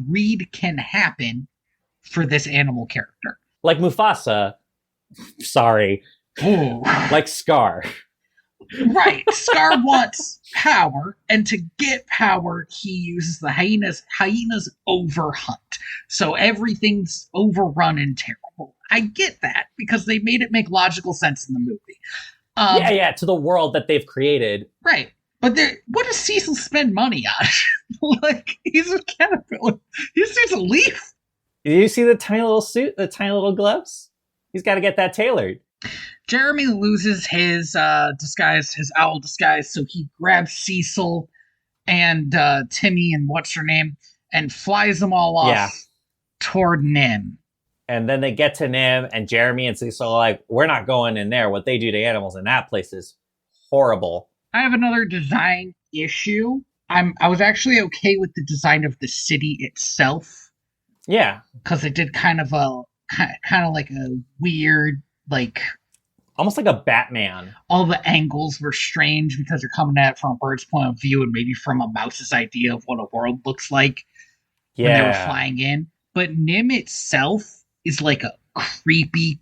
greed can happen for this animal character. Like Mufasa. Sorry. Ooh. Like Scar. Right. Scar wants power, and to get power, he uses the hyenas. Hyenas overhunt. So everything's overrun and terrible. I get that, because they made it make logical sense in the movie. To the world that they've created. Right. But what does Cecil spend money on? Like, he's a caterpillar. He just needs a leaf. Do you see the tiny little suit, the tiny little gloves? He's got to get that tailored. Jeremy loses his disguise, his owl disguise, so he grabs Cecil and Timmy and what's her name and flies them all off toward NIMH. And then they get to NIMH, and Jeremy and Cecil are like, we're not going in there. What they do to animals in that place is horrible. I have another design issue. I was actually okay with the design of the city itself. Yeah. Because it did kind of like a weird, like... almost like a Batman. All the angles were strange because you're coming at it from a bird's point of view and maybe from a mouse's idea of what a world looks like when they were flying in. But NIMH itself is like a creepy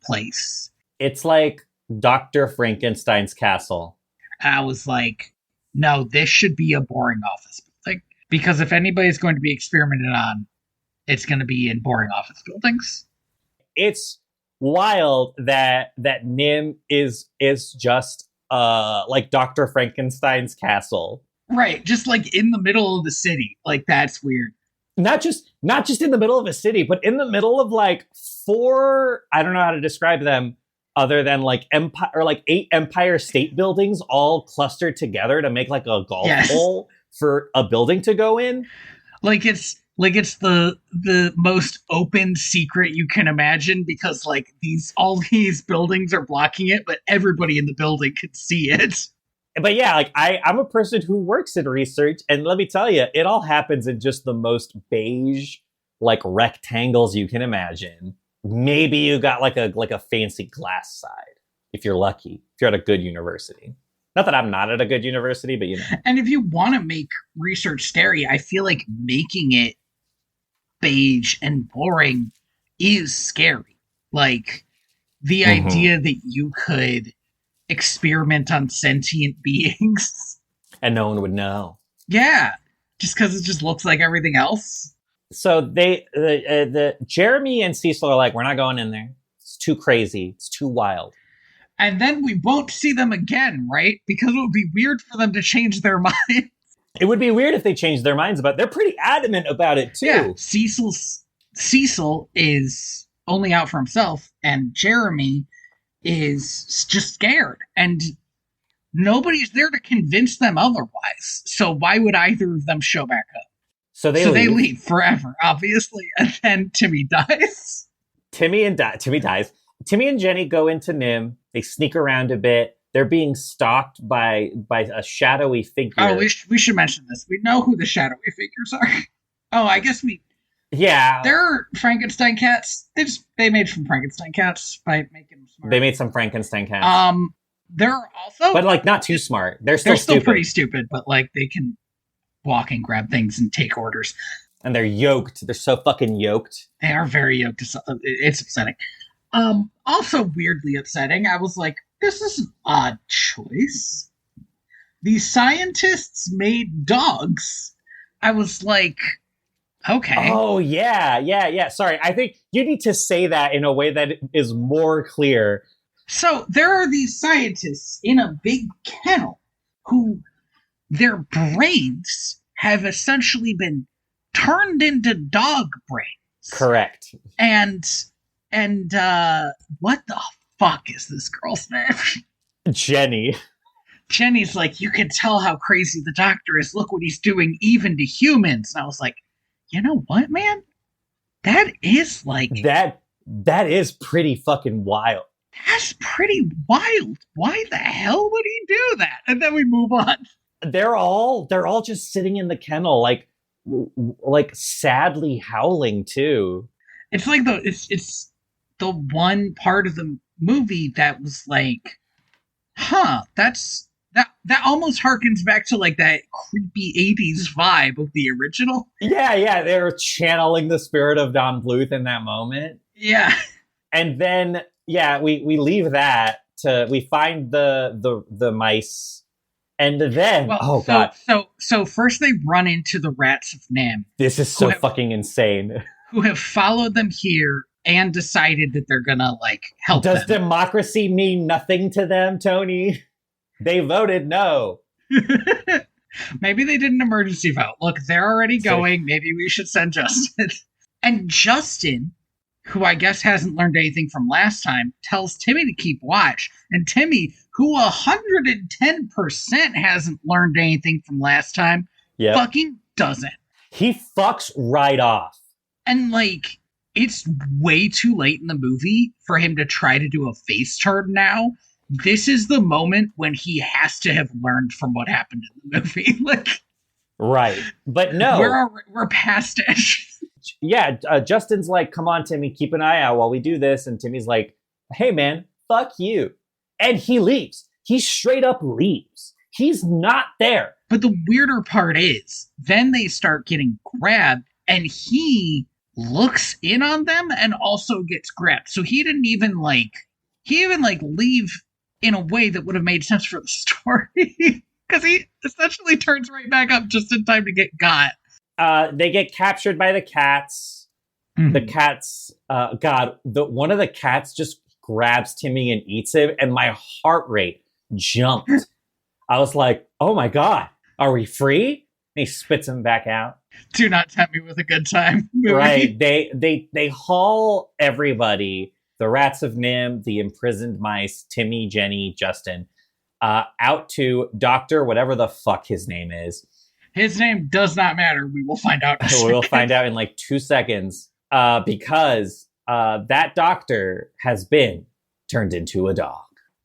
place. It's like Dr. Frankenstein's castle. I was like, no, this should be a boring office building. Because if anybody's going to be experimented on, it's going to be in boring office buildings. It's wild that NIMH is just like Dr. Frankenstein's castle. Right, just like in the middle of the city. Like, that's weird. Not just in the middle of a city, but in the middle of like 4, I don't know how to describe them other than like 8 Empire State Buildings all clustered together to make like a golf hole for a building to go in. Like it's the most open secret you can imagine, because like all these buildings are blocking it, but everybody in the building can see it. But yeah, like I'm a person who works in research, and let me tell you, it all happens in just the most beige, like rectangles you can imagine. Maybe you got like a fancy glass side, if you're lucky, if you're at a good university. Not that I'm not at a good university, but you know. And if you want to make research scary, I feel like making it beige and boring is scary. Like the idea that you could experiment on sentient beings and no one would know. Yeah, just because it just looks like everything else. So the Jeremy and Cecil are like, we're not going in there. It's too crazy. It's too wild. And then we won't see them again, right? Because it would be weird for them to change their mind. It would be weird if they changed their minds about it. They're pretty adamant about it, too. Yeah, Cecil is only out for himself, and Jeremy is just scared. And nobody's there to convince them otherwise. So why would either of them show back up? So they leave forever, obviously. And then Timmy dies. Timmy dies. Timmy and Jenny go into NIMH. They sneak around a bit. They're being stalked by a shadowy figure. Oh, we should mention this. We know who the shadowy figures are. Oh, I guess we... Yeah. They're Frankenstein cats. They made some Frankenstein cats by making them smart. They made some Frankenstein cats. They're also... But, like, not too smart. They're still pretty stupid, but, like, they can walk and grab things and take orders. And they're yoked. They're so fucking yoked. They are very yoked. It's upsetting. Also weirdly upsetting. I was like, this is an odd choice. these scientists made dogs. I was like, okay. Oh, yeah. Sorry, I think you need to say that in a way that is more clear. So there are these scientists in a big kennel who their brains have essentially been turned into dog brains. Correct. And what the fuck is this girl's name? Jenny. Jenny's like, you can tell how crazy the doctor is. Look what he's doing even to humans. And I was like, you know what, man? That is like... That is pretty fucking wild. That's pretty wild. Why the hell would he do that? And then we move on. They're all just sitting in the kennel, like sadly howling too. It's like it's the one part of the movie that was like, that almost harkens back to like that creepy 80s vibe of the original. Yeah, they're channeling the spirit of Don Bluth in that moment. Yeah. And then we leave that we find the mice. And then, God. So first they run into the rats of NIMH. This is so fucking insane. Who have followed them here and decided that they're gonna, like, help them. Does democracy mean nothing to them, Tony? They voted no. Maybe they did an emergency vote. Look, they're already going. Maybe we should send Justin. And Justin, who I guess hasn't learned anything from last time, tells Timmy to keep watch. And Timmy, who 110% hasn't learned anything from last time, fucking doesn't. He fucks right off. And, like, it's way too late in the movie for him to try to do a face turn now. This is the moment when he has to have learned from what happened in the movie. Like, right. But no. We're past it. Yeah, Justin's like, come on, Timmy, keep an eye out while we do this. And Timmy's like, hey, man, fuck you. And he leaves. He straight up leaves. He's not there. But the weirder part is, then they start getting grabbed, and he looks in on them and also gets grabbed. So he even leave in a way that would have made sense for the story. Because he essentially turns right back up just in time to get got. They get captured by the cats. Mm-hmm. The cats, one of the cats just grabs Timmy and eats him, and my heart rate jumped. I was like, oh my God, are we free? And he spits him back out. Do not tempt me with a good time. Right. They haul everybody, the rats of NIMH, the imprisoned mice, Timmy, Jenny, Justin, out to Dr. whatever the fuck his name is. His name does not matter. We will find out. We'll find out in like 2 seconds because that doctor has been turned into a dog.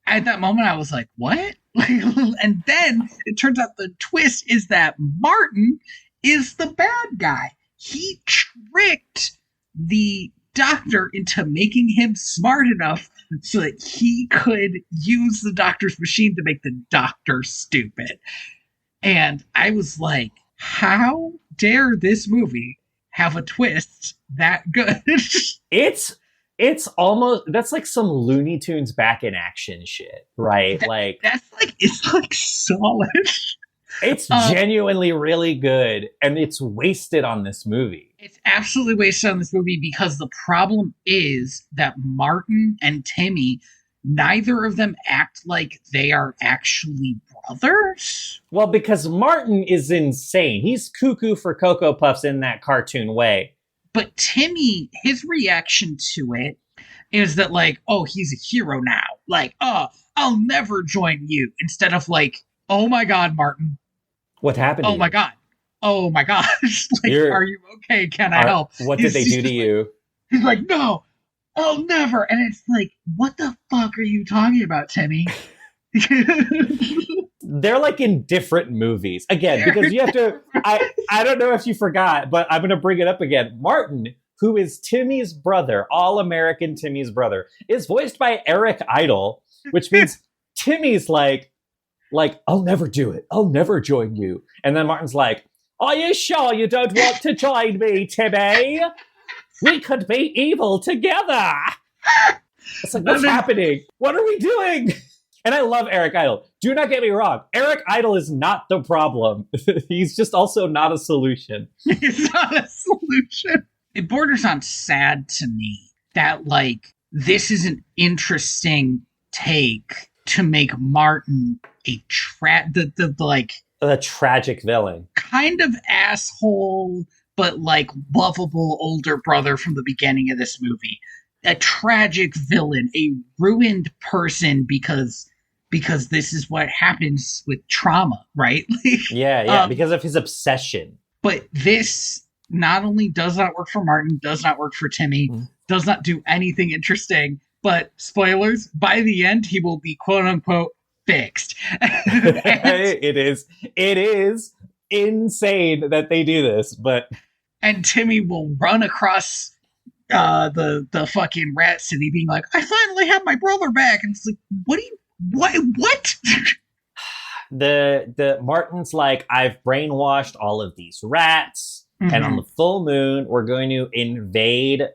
At that moment, I was like, what? And then it turns out the twist is that Martin is the bad guy. He tricked the doctor into making him smart enough so that he could use the doctor's machine to make the doctor stupid. And I was like, how dare this movie have a twist that good? It's almost, that's like some Looney Tunes back in action shit, right? It's like solid. It's genuinely really good, and it's wasted on this movie. It's absolutely wasted on this movie because the problem is that Martin and Timmy, neither of them act like they are actually brothers. Well, because Martin is insane. He's cuckoo for Cocoa Puffs in that cartoon way. But Timmy, his reaction to it is that, like, oh, he's a hero now. Like, oh, I'll never join you. Instead of like, oh my God, Martin. What happened to you? My God. Oh my gosh. Like, are you okay? Can I help? What did they do to you? He's like, no, I'll never. And it's like, what the fuck are you talking about, Timmy? They're like in different movies. Again, because you have to, I don't know if you forgot, but I'm going to bring it up again. Martin, who is Timmy's brother, all-American Timmy's brother, is voiced by Eric Idle, which means Timmy's like, I'll never do it. I'll never join you. And then Martin's like, are you sure you don't want to join me, Timmy? We could be evil together. It's like, what's happening? What are we doing? And I love Eric Idle. Do not get me wrong. Eric Idle is not the problem. He's just also not a solution. It's not a solution. It borders on sad to me that, like, this is an interesting take to make Martin a The tragic villain. kind of asshole, but like lovable older brother from the beginning of this movie. A tragic villain, a ruined person because this is what happens with trauma, right? Yeah, because of his obsession. But this not only does not work for Martin, does not work for Timmy, does not do anything interesting, but spoilers, by the end, he will be quote unquote fixed. It is insane that they do this, but and Timmy will run across the fucking rat city being like, I finally have my brother back. And it's like, what? the Martin's like, I've brainwashed all of these rats, and on the full moon, we're going to invade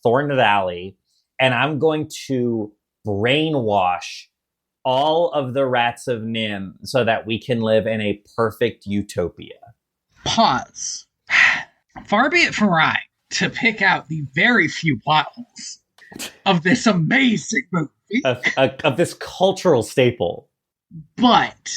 Thorn Valley, and I'm going to brainwash all of the rats of NIMH so that we can live in a perfect utopia. Pause. Far be it from I to pick out the very few plot holes of this amazing movie. Of this cultural staple. But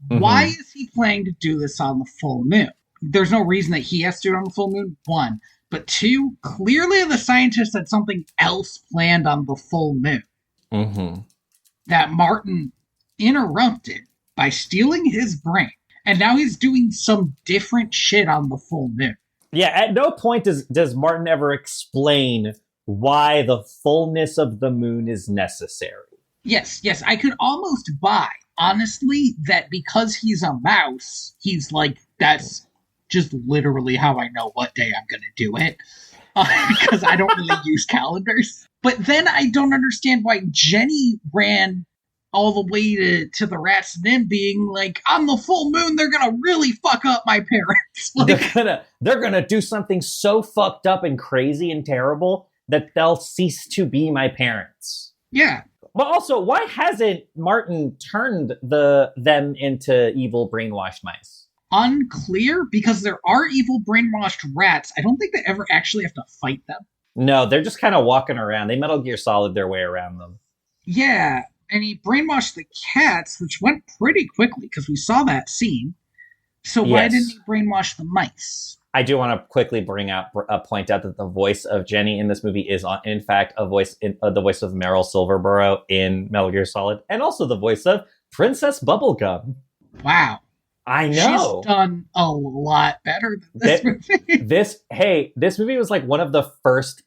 why is he planning to do this on the full moon? There's no reason that he has to do it on the full moon, one. But two, clearly the scientists had something else planned on the full moon. That Martin interrupted by stealing his brain. And now he's doing some different shit on the full moon. Yeah, at no point does Martin ever explain why the fullness of the moon is necessary. Yes, I could almost buy, honestly, that because he's a mouse, he's like, that's just literally how I know what day I'm going to do it. Because I don't really use calendars. But then I don't understand why Jenny ran all the way to the rats and them being like, on the full moon, they're gonna really fuck up my parents. Like, they're gonna do something so fucked up and crazy and terrible that they'll cease to be my parents. Yeah. But also, why hasn't Martin turned them into evil brainwashed mice? Unclear, because there are evil brainwashed rats. I don't think they ever actually have to fight them. No, they're just kind of walking around. They Metal Gear Solid their way around them. Yeah. And he brainwashed the cats, which went pretty quickly because we saw that scene. So why didn't he brainwash the mice? I do want to quickly point out that the voice of Jenny in this movie is, in fact, the voice of Meryl Silverborough in Metal Gear Solid, and also the voice of Princess Bubblegum. Wow, I know. She's done a lot better than this movie. This movie was like one of the first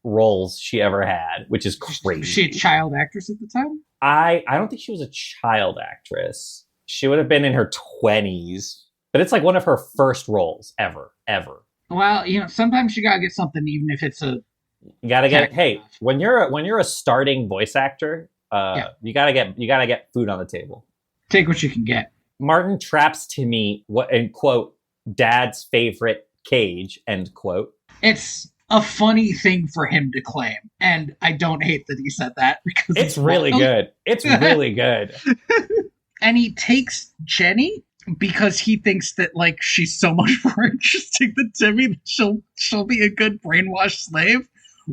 roles she ever had, which is crazy. Was she a child actress at the time? I don't think she was a child actress. She would have been in her 20s, but it's like one of her first roles ever. Well, sometimes you gotta get something, even if it's a. You gotta get. Hey, when you're a starting voice actor, you gotta get food on the table. Take what you can get. Martin traps Timmy, in quote, Dad's favorite cage, end quote. It's a funny thing for him to claim, and I don't hate that he said that because it's really good. It's really good. And he takes Jenny because he thinks that she's so much more interesting than Timmy that she'll be a good brainwashed slave,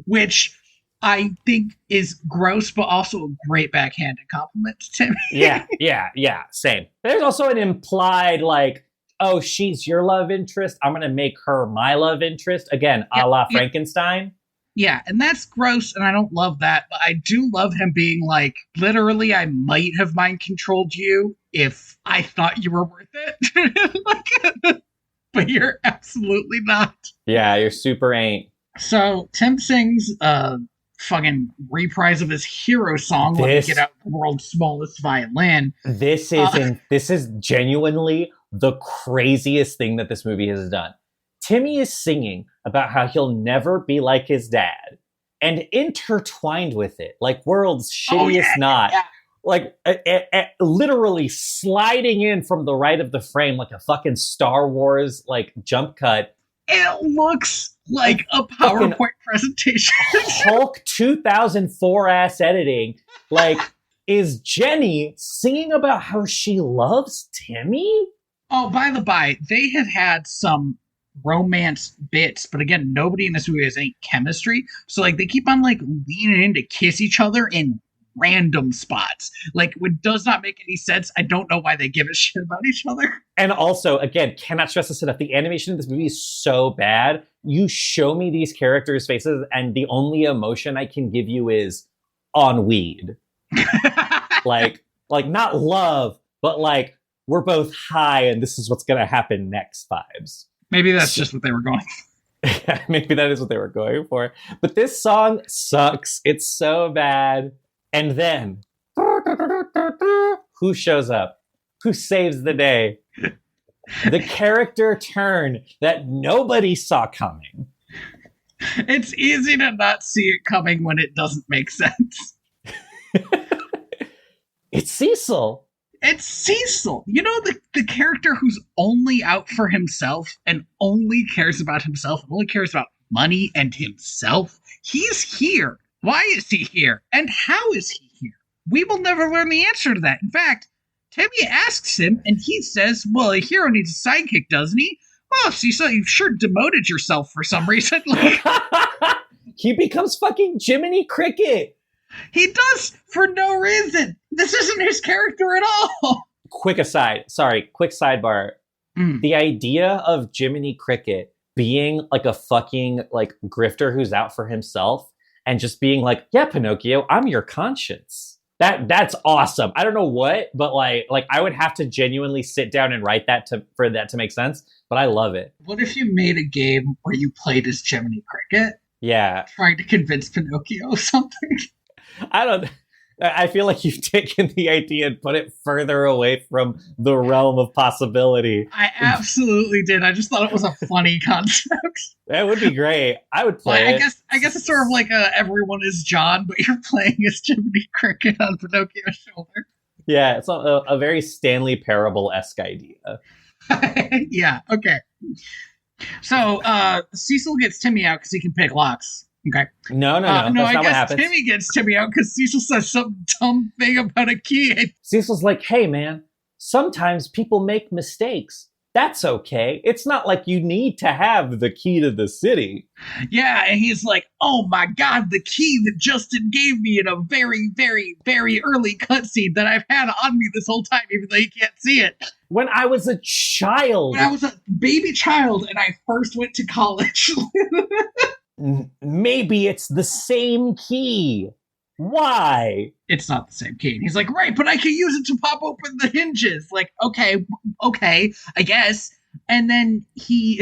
which I think is gross, but also a great backhanded compliment to Timmy. Yeah, same. There's also an implied oh, she's your love interest, I'm going to make her my love interest. Again, a la Frankenstein. Yeah, and that's gross, and I don't love that. But I do love him being literally, I might have mind controlled you if I thought you were worth it. But you're absolutely not. Yeah, you're super ain't. So Tim sings a fucking reprise of his hero song, Let Me Get Out the World's Smallest Violin. This is genuinely the craziest thing that this movie has done. Timmy is singing about how he'll never be like his dad, and intertwined with it, world's shittiest knot, literally sliding in from the right of the frame like a fucking Star Wars jump cut. It looks like a PowerPoint presentation. Hulk 2004 ass editing. is Jenny singing about how she loves Timmy? Oh, by the by, they have had some romance bits, but again, nobody in this movie has any chemistry. So like they keep on like leaning in to kiss each other in random spots. Like it does not make any sense. I don't know why they give a shit about each other. And also, again, cannot stress this enough. The animation in this movie is so bad. You show me these characters' faces, and the only emotion I can give you is on weed. like not love, but like we're both high and this is what's going to happen next vibes. Maybe that's just what they were going for. Maybe that is what they were going for. But this song sucks. It's so bad. And then, who shows up? Who saves the day? The character turn that nobody saw coming. It's easy to not see it coming when it doesn't make sense. It's Cecil. It's Cecil. You know, the character who's only out for himself and only cares about himself and only cares about money and himself. He's here. Why is he here? And how is he here? We will never learn the answer to that. In fact, Timmy asks him, and he says, well, a hero needs a sidekick, doesn't he? Well, Cecil, you've sure demoted yourself for some reason. Like, he becomes fucking Jiminy Cricket. He does for no reason. This isn't his character at all. Quick sidebar. The idea of Jiminy Cricket being like a fucking like grifter who's out for himself and just being like, yeah, Pinocchio, I'm your conscience. That's awesome. I don't know what, but like I would have to genuinely sit down and write that for that to make sense, but I love it. What if you made a game where you played as Jiminy Cricket? Yeah. Trying to convince Pinocchio of something? I feel like you've taken the idea and put it further away from the realm of possibility. I absolutely did. I just thought it was a funny concept. That would be great. I would play it. I guess it's sort of like everyone is John, but you're playing as Jiminy Cricket on Pinocchio's shoulder. Yeah, it's a very Stanley Parable-esque idea. Yeah, okay. So, Cecil gets Timmy out because he can pick locks. Okay. No. That's not what happens. Timmy gets Timmy out because Cecil says some dumb thing about a key. Cecil's like, hey, man, sometimes people make mistakes. That's okay. It's not like you need to have the key to the city. Yeah, and he's like, oh my god, the key that Justin gave me in a very, very, very early cutscene that I've had on me this whole time, even though you can't see it. When I was a child. When I was a baby child and I first went to college. Maybe it's the same key. Why? It's not the same key. And he's like, right, but I can use it to pop open the hinges. Like, okay, I guess. And then he,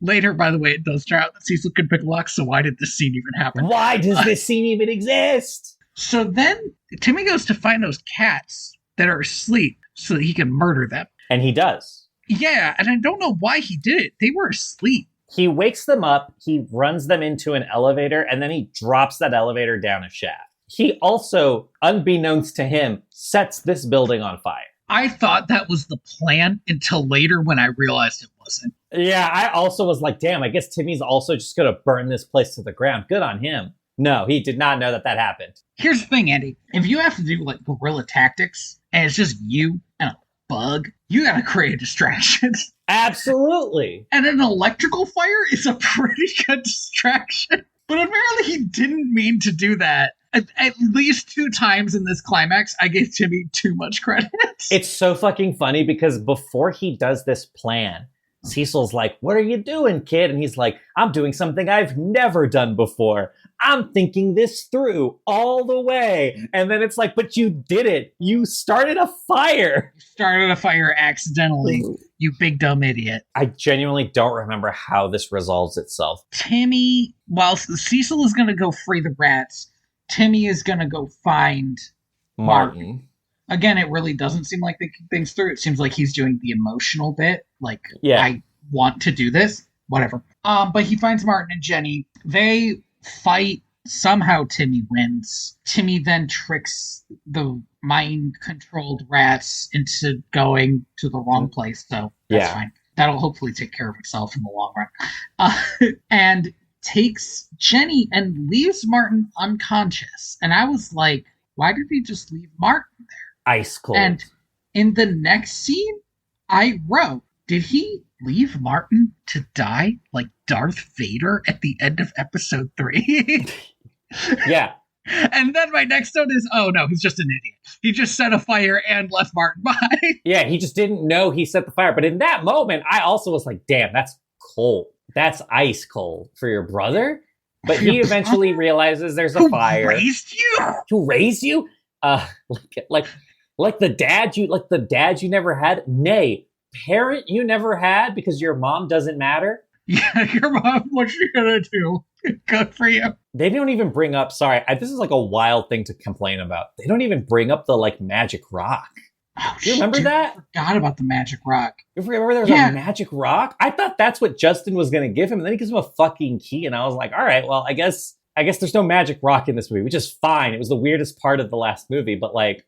later, by the way, it does turn out that Cecil could pick locks, so why did this scene even happen? Why does this scene even exist? So then Timmy goes to find those cats that are asleep so that he can murder them. And he does. Yeah, and I don't know why he did it. They were asleep. He wakes them up, he runs them into an elevator, and then he drops that elevator down a shaft. He also, unbeknownst to him, sets this building on fire. I thought that was the plan until later when I realized it wasn't. Yeah, I also was like, damn, I guess Timmy's also just going to burn this place to the ground. Good on him. No, he did not know that happened. Here's the thing, Andy. If you have to do like guerrilla tactics, and it's just you and a bug, you gotta create a distraction. Absolutely. And an electrical fire is a pretty good distraction. But apparently he didn't mean to do that. At least 2 times in this climax, I gave Timmy too much credit. It's so fucking funny because before he does this plan, Cecil's like, what are you doing, kid? And he's like, I'm doing something I've never done before. I'm thinking this through all the way. And then it's like, but you did it. You started a fire. You started a fire accidentally, you big dumb idiot. I genuinely don't remember how this resolves itself. Timmy, while Cecil is going to go free the rats, Timmy is going to go find Martin. Again, it really doesn't seem like they think things through. It seems like he's doing the emotional bit. Like, yeah. I want to do this. Whatever. But he finds Martin and Jenny. They fight. Somehow Timmy wins. Timmy then tricks the mind-controlled rats into going to the wrong place. So that's fine. That'll hopefully take care of itself in the long run. And takes Jenny and leaves Martin unconscious. And I was like, why did he just leave Martin? Ice cold. And in the next scene, I wrote, did he leave Martin to die like Darth Vader at the end of episode 3? Yeah. And then my next note is, oh no, he's just an idiot. He just set a fire and left Martin behind. Yeah, he just didn't know he set the fire. But in that moment, I also was like, damn, that's cold. That's ice cold for your brother. But he eventually realizes there's a fire. Who raised you? Who raised you? Like the dad you never had? Nay, parent you never had because your mom doesn't matter? Yeah, your mom, what's she gonna do? Good for you. They don't even bring up, this is like a wild thing to complain about. They don't even bring up the like magic rock. Oh, do you remember that? I forgot about the magic rock. You remember there was a magic rock? I thought that's what Justin was going to give him. And then he gives him a fucking key. And I was like, all right, well, I guess there's no magic rock in this movie, which is fine. It was the weirdest part of the last movie. But like,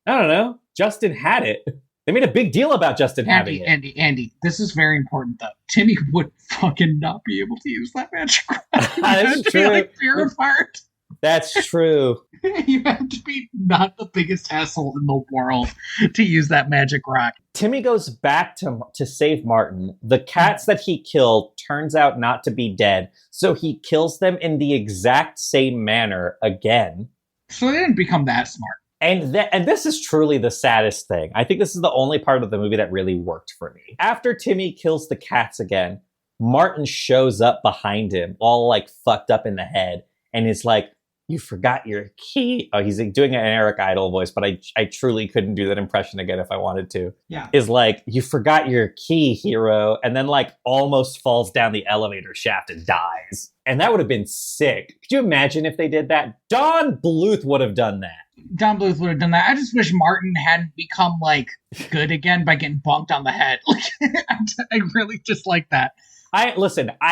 I don't know. Justin had it. They made a big deal about Justin having it. Andy, this is very important, though. Timmy would fucking not be able to use that magic rock. That's true. Like, fear apart. That's true. You have to be not the biggest asshole in the world to use that magic rock. Timmy goes back to save Martin. The cats that he killed turns out not to be dead, so he kills them in the exact same manner again. So they didn't become that smart. And this is truly the saddest thing. I think this is the only part of the movie that really worked for me. After Timmy kills the cats again, Martin shows up behind him, all like fucked up in the head, and is like, you forgot your key. Oh, he's doing an Eric Idle voice, but I truly couldn't do that impression again if I wanted to. Yeah. Is like, you forgot your key, hero. And then like almost falls down the elevator shaft and dies. And that would have been sick. Could you imagine if they did that? Don Bluth would have done that. Don Bluth would have done that. I just wish Martin hadn't become like good again by getting bonked on the head. Like, I really just like that. I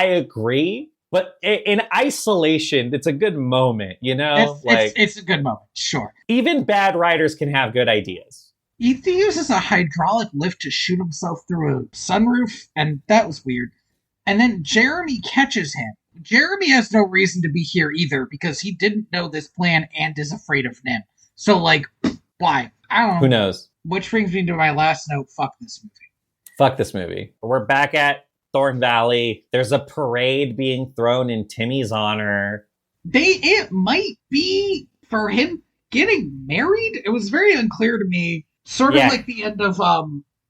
agree. But in isolation, it's a good moment, you know? It's a good moment, sure. Even bad writers can have good ideas. He uses a hydraulic lift to shoot himself through a sunroof, and that was weird. And then Jeremy catches him. Jeremy has no reason to be here either, because he didn't know this plan and is afraid of NIMH. So, like, why? I don't know. Who knows? Which brings me to my last note, fuck this movie. Fuck this movie. We're back at Thorn Valley. There's a parade being thrown in Timmy's honor. It might be for him getting married. It was very unclear to me. Sort of like the end of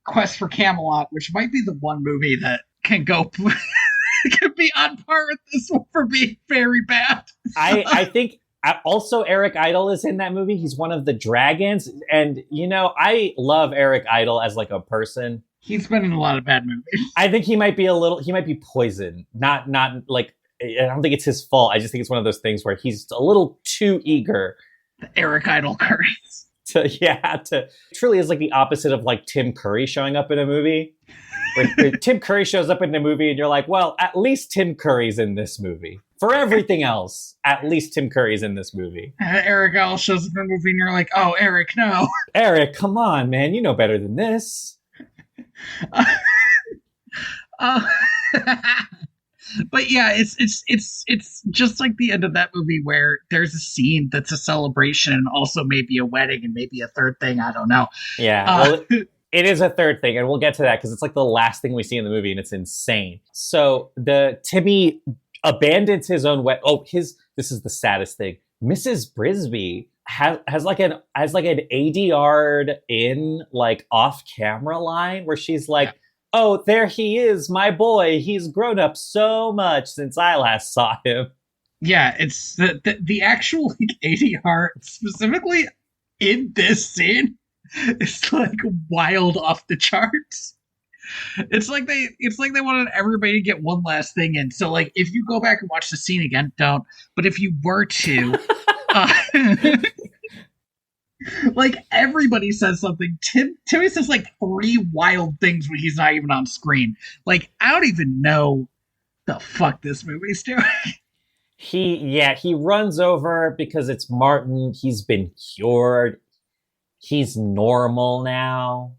Quest for Camelot, which might be the one movie that can go can be on par with this one for being very bad. I think also Eric Idle is in that movie. He's one of the dragons, and you know I love Eric Idle as like a person. He's been in a lot of bad movies. I think he might be poisoned. Not like, I don't think it's his fault. I just think it's one of those things where he's a little too eager. The Eric Idle curse. To truly is like the opposite of like Tim Curry showing up in a movie. Where Tim Curry shows up in a movie and you're like, well, at least Tim Curry's in this movie. For everything else, at least Tim Curry's in this movie. Eric Idle shows up in a movie and you're like, oh, Eric, no. Eric, come on, man. You know better than this. But yeah, it's just like the end of that movie where there's a scene that's a celebration and also maybe a wedding and maybe a third thing. I don't know. Yeah, it is a third thing, and we'll get to that because it's like the last thing we see in the movie, and it's insane. So Timmy abandons his own wedding. This is the saddest thing. Mrs. Brisby has like an ADR'd in like off camera line where she's like, oh, there he is, my boy. He's grown up so much since I last saw him. Yeah, it's the actual like, ADR specifically in this scene is like wild off the charts. It's like they wanted everybody to get one last thing in. So like if you go back and watch the scene again, don't. But if you were to like everybody says something. Timmy says like 3 wild things when he's not even on screen. Like I don't even know the fuck this movie's doing. He runs over because it's Martin. He's been cured. He's normal now.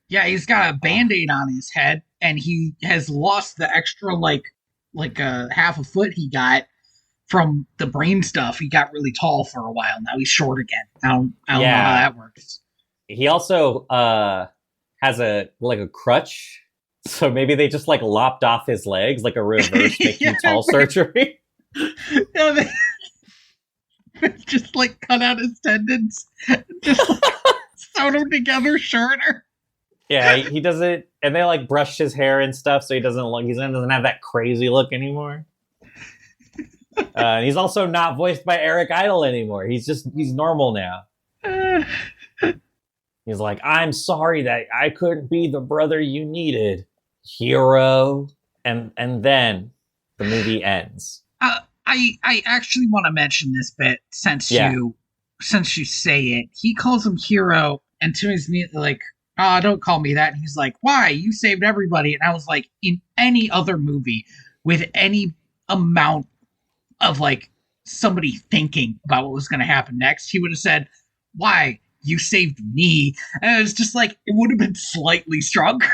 Yeah, he's got a Band-Aid on his head, and he has lost the extra like half a foot he got from the brain stuff, he got really tall for a while. Now he's short again. I don't know how that works. He also has a crutch. So maybe they just like lopped off his legs, like a reverse make you tall surgery. Yeah, they just like cut out his tendons, just like, sewed them together shorter. Yeah, he doesn't, and they like brushed his hair and stuff, so he doesn't have that crazy look anymore. And he's also not voiced by Eric Idle anymore. He's normal now. He's like, I'm sorry that I couldn't be the brother you needed, hero. And then the movie ends. I actually want to mention this bit since you say it. He calls him hero, and Timmy's immediately like, "Oh, don't call me that." And he's like, "Why? You saved everybody." And I was like, in any other movie with any amount of like somebody thinking about what was going to happen next, he would have said, "Why? You saved me." And it was just like, it would have been slightly stronger.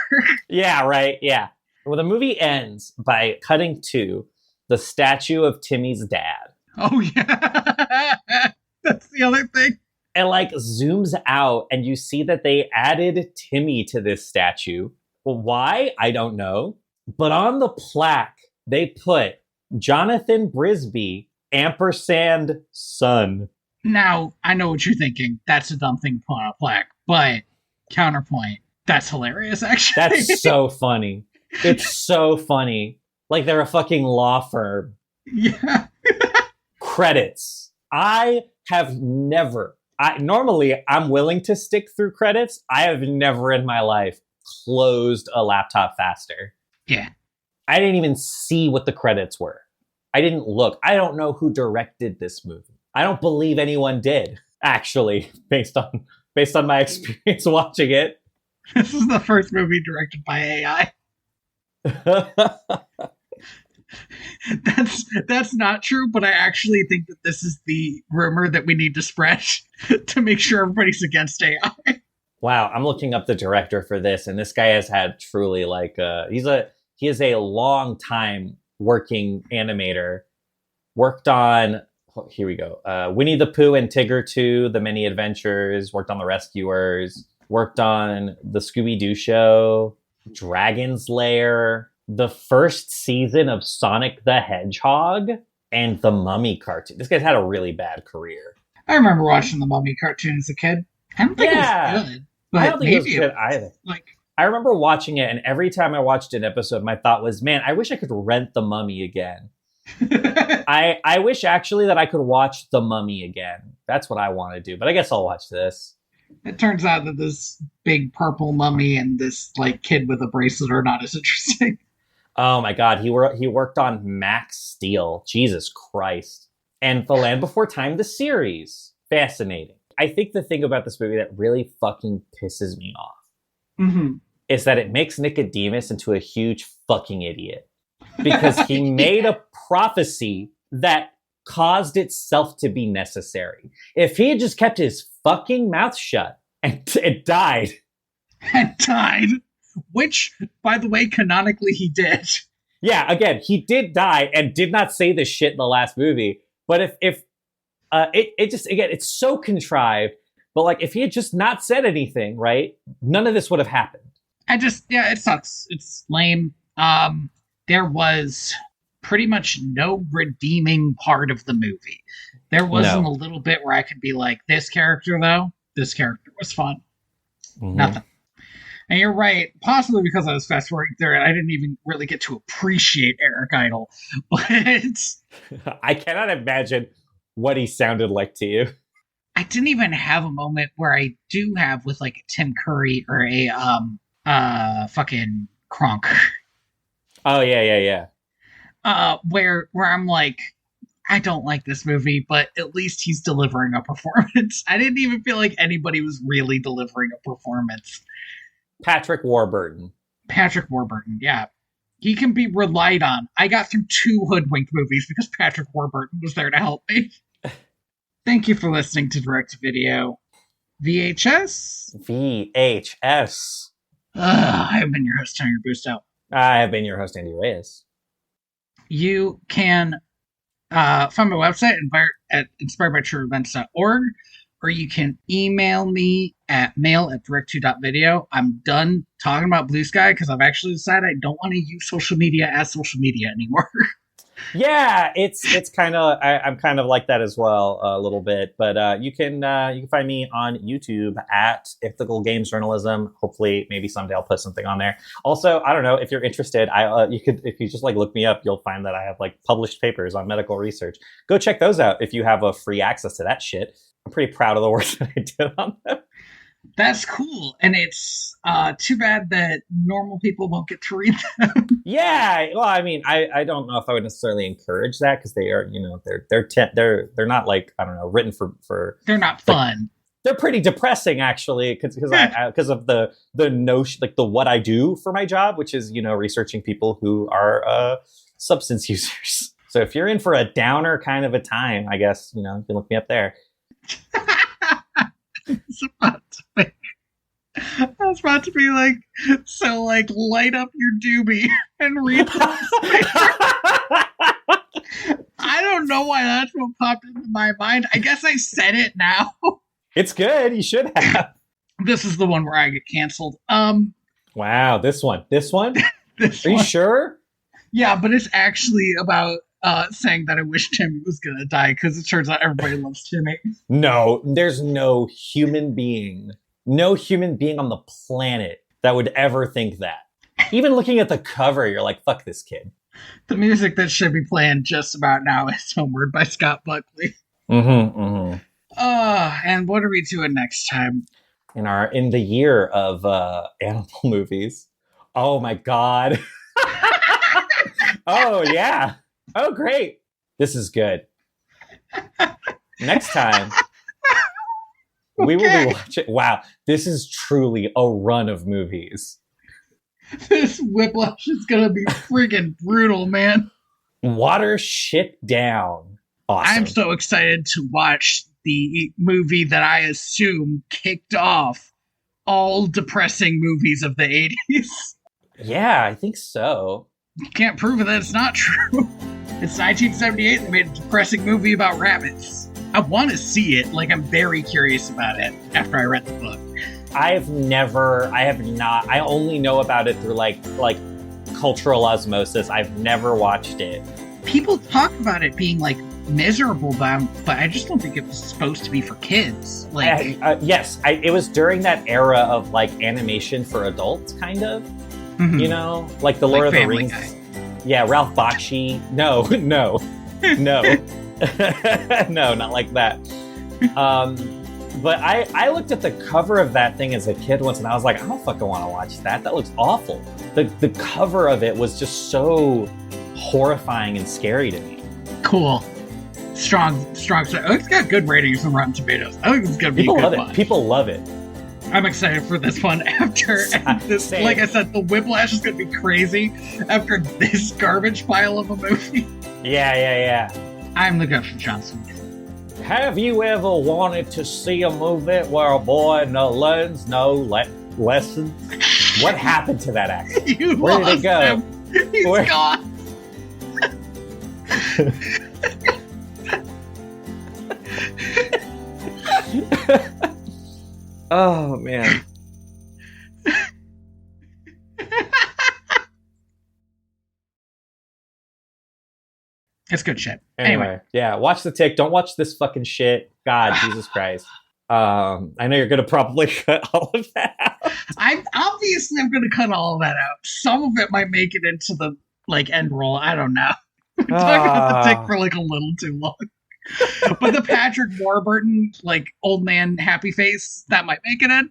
Yeah, right. Yeah. Well, the movie ends by cutting to the statue of Timmy's dad. Oh, yeah. That's the other thing. And like zooms out, and you see that they added Timmy to this statue. Well, why? I don't know. But on the plaque, they put Jonathan Brisby, ampersand son. Now, I know what you're thinking. That's a dumb thing to put on a plaque. But, counterpoint, that's hilarious, actually. That's so funny. It's so funny. Like they're a fucking law firm. Yeah. Credits. Normally, I'm willing to stick through credits. I have never in my life closed a laptop faster. Yeah. I didn't even see what the credits were. I didn't look. I don't know who directed this movie. I don't believe anyone did, actually, based on my experience watching it. This is the first movie directed by AI. That's not true, but I actually think that this is the rumor that we need to spread to make sure everybody's against AI. Wow, I'm looking up the director for this, and this guy has had truly like he is a long time working animator. Worked on here we go. Winnie the Pooh and Tigger 2, The Many Adventures. Worked on The Rescuers. Worked on The Scooby-Doo Show, Dragon's Lair, the first season of Sonic the Hedgehog, and the Mummy cartoon. This guy's had a really bad career. I remember watching the Mummy cartoon as a kid. I don't think it was good. But I don't think it was good either. Like, I remember watching it, and every time I watched an episode, my thought was, man, I wish I could rent the Mummy again. I wish actually that I could watch the Mummy again. That's what I want to do. But I guess I'll watch this. It turns out that this big purple mummy and this like kid with a bracelet are not as interesting. Oh my god, he worked on Max Steel. Jesus Christ. And The Land Before Time, the series. Fascinating. I think the thing about this movie that really fucking pisses me off is that it makes Nicodemus into a huge fucking idiot. Because he made a prophecy that caused itself to be necessary. If he had just kept his fucking mouth shut and it died. And died. Which, by the way, canonically he did. Yeah, again, he did die and did not say this shit in the last movie. But if it just, again, it's so contrived. But like, if he had just not said anything, right, none of this would have happened. It sucks. It's lame. There was pretty much no redeeming part of the movie. There wasn't a little bit where I could be like, this character was fun. Nothing. And you're right, possibly because I was fast forwarding through it, I didn't even really get to appreciate Eric Idle. But I cannot imagine what he sounded like to you. I didn't even have a moment where I do have with like Tim Curry or a fucking Kronk. Oh yeah. Where I'm like, I don't like this movie, but at least he's delivering a performance. I didn't even feel like anybody was really delivering a performance. Patrick Warburton, yeah. He can be relied on. I got through 2 Hoodwinked movies because Patrick Warburton was there to help me. Thank you for listening to Direct to Video. VHS? I have been your host, Tony Busto. I have been your host, Andy Reyes. You can Find my website at inspiredbytrueevents.org, or you can email me at mail@direct2.video. I'm done talking about Blue Sky because I've actually decided I don't want to use social media as social media anymore. Yeah, it's kind of I'm kind of like that as well a little bit, but you can find me on YouTube at Ethical Games Journalism. Hopefully, maybe someday I'll put something on there. Also, I don't know if you're interested. You could, if you just like look me up, you'll find that I have like published papers on medical research. Go check those out if you have a free access to that shit. I'm pretty proud of the work that I did on them. That's cool, and it's too bad that normal people won't get to read them. Yeah, well, I mean, I don't know if I would necessarily encourage that because they are, you know, they're not like, I don't know, written for They're not fun. They're pretty depressing actually because of the notion, like the what I do for my job, which is, you know, researching people who are substance users. So if you're in for a downer kind of a time, I guess, you know, you can look me up there. I was about to be like, so like light up your doobie and read this. I don't know why that's what popped into my mind. I guess I said it now. It's good. You should have. This is the one where I get canceled. Wow, this one. This Are you one. sure? Yeah, but it's actually about saying that I wish Timmy was gonna die because it turns out everybody loves Timmy. No, there's no human being on the planet that would ever think that. Even looking at the cover, you're like, fuck this kid. The music that should be playing just about now is Homeward by Scott Buckley. Mm-hmm. And what are we doing next time? In the year of animal movies. Oh my god. Oh yeah. Oh great. This is good. Next time we will be watching. Wow, this is truly a run of movies. This Whiplash is gonna be friggin' brutal, man. Water shit down. Awesome. I'm so excited to watch the movie that I assume kicked off all depressing movies of the 80s. Yeah, I think so. You can't prove that it's not true. It's 1978. They made a depressing movie about rabbits. I want to see it. Like, I'm very curious about it after I read the book. I have not. I only know about it through like cultural osmosis. I've never watched it. People talk about it being like miserable, but I just don't think it was supposed to be for kids. Like, yes, it was during that era of like animation for adults, kind of. Mm-hmm. You know, like the Lord of the Rings. Guy. Yeah, Ralph Bakshi. No, no, not like that. But I looked at the cover of that thing as a kid once, and I was like, I don't fucking want to watch that. That looks awful. The cover of it was just so horrifying and scary to me. Cool. Strong. It's got good ratings on Rotten Tomatoes. I think it's gonna be a good one. People love it. I'm excited for this one after this. Same. Like I said, the Whiplash is gonna be crazy after this garbage pile of a movie. Yeah. I'm the Gushing Johnson. Have you ever wanted to see a movie where a boy learns no lessons? What happened to that actor? Where did it go? Him. He's gone. Oh man. It's good shit. Anyway, yeah, watch The Tick. Don't watch this fucking shit. God, Jesus Christ. I know you're gonna probably cut all of that out. I'm gonna cut all of that out. Some of it might make it into the like end roll. I don't know. We're talking about The Tick for like a little too long. But the Patrick Warburton, like old man happy face, that might make it in.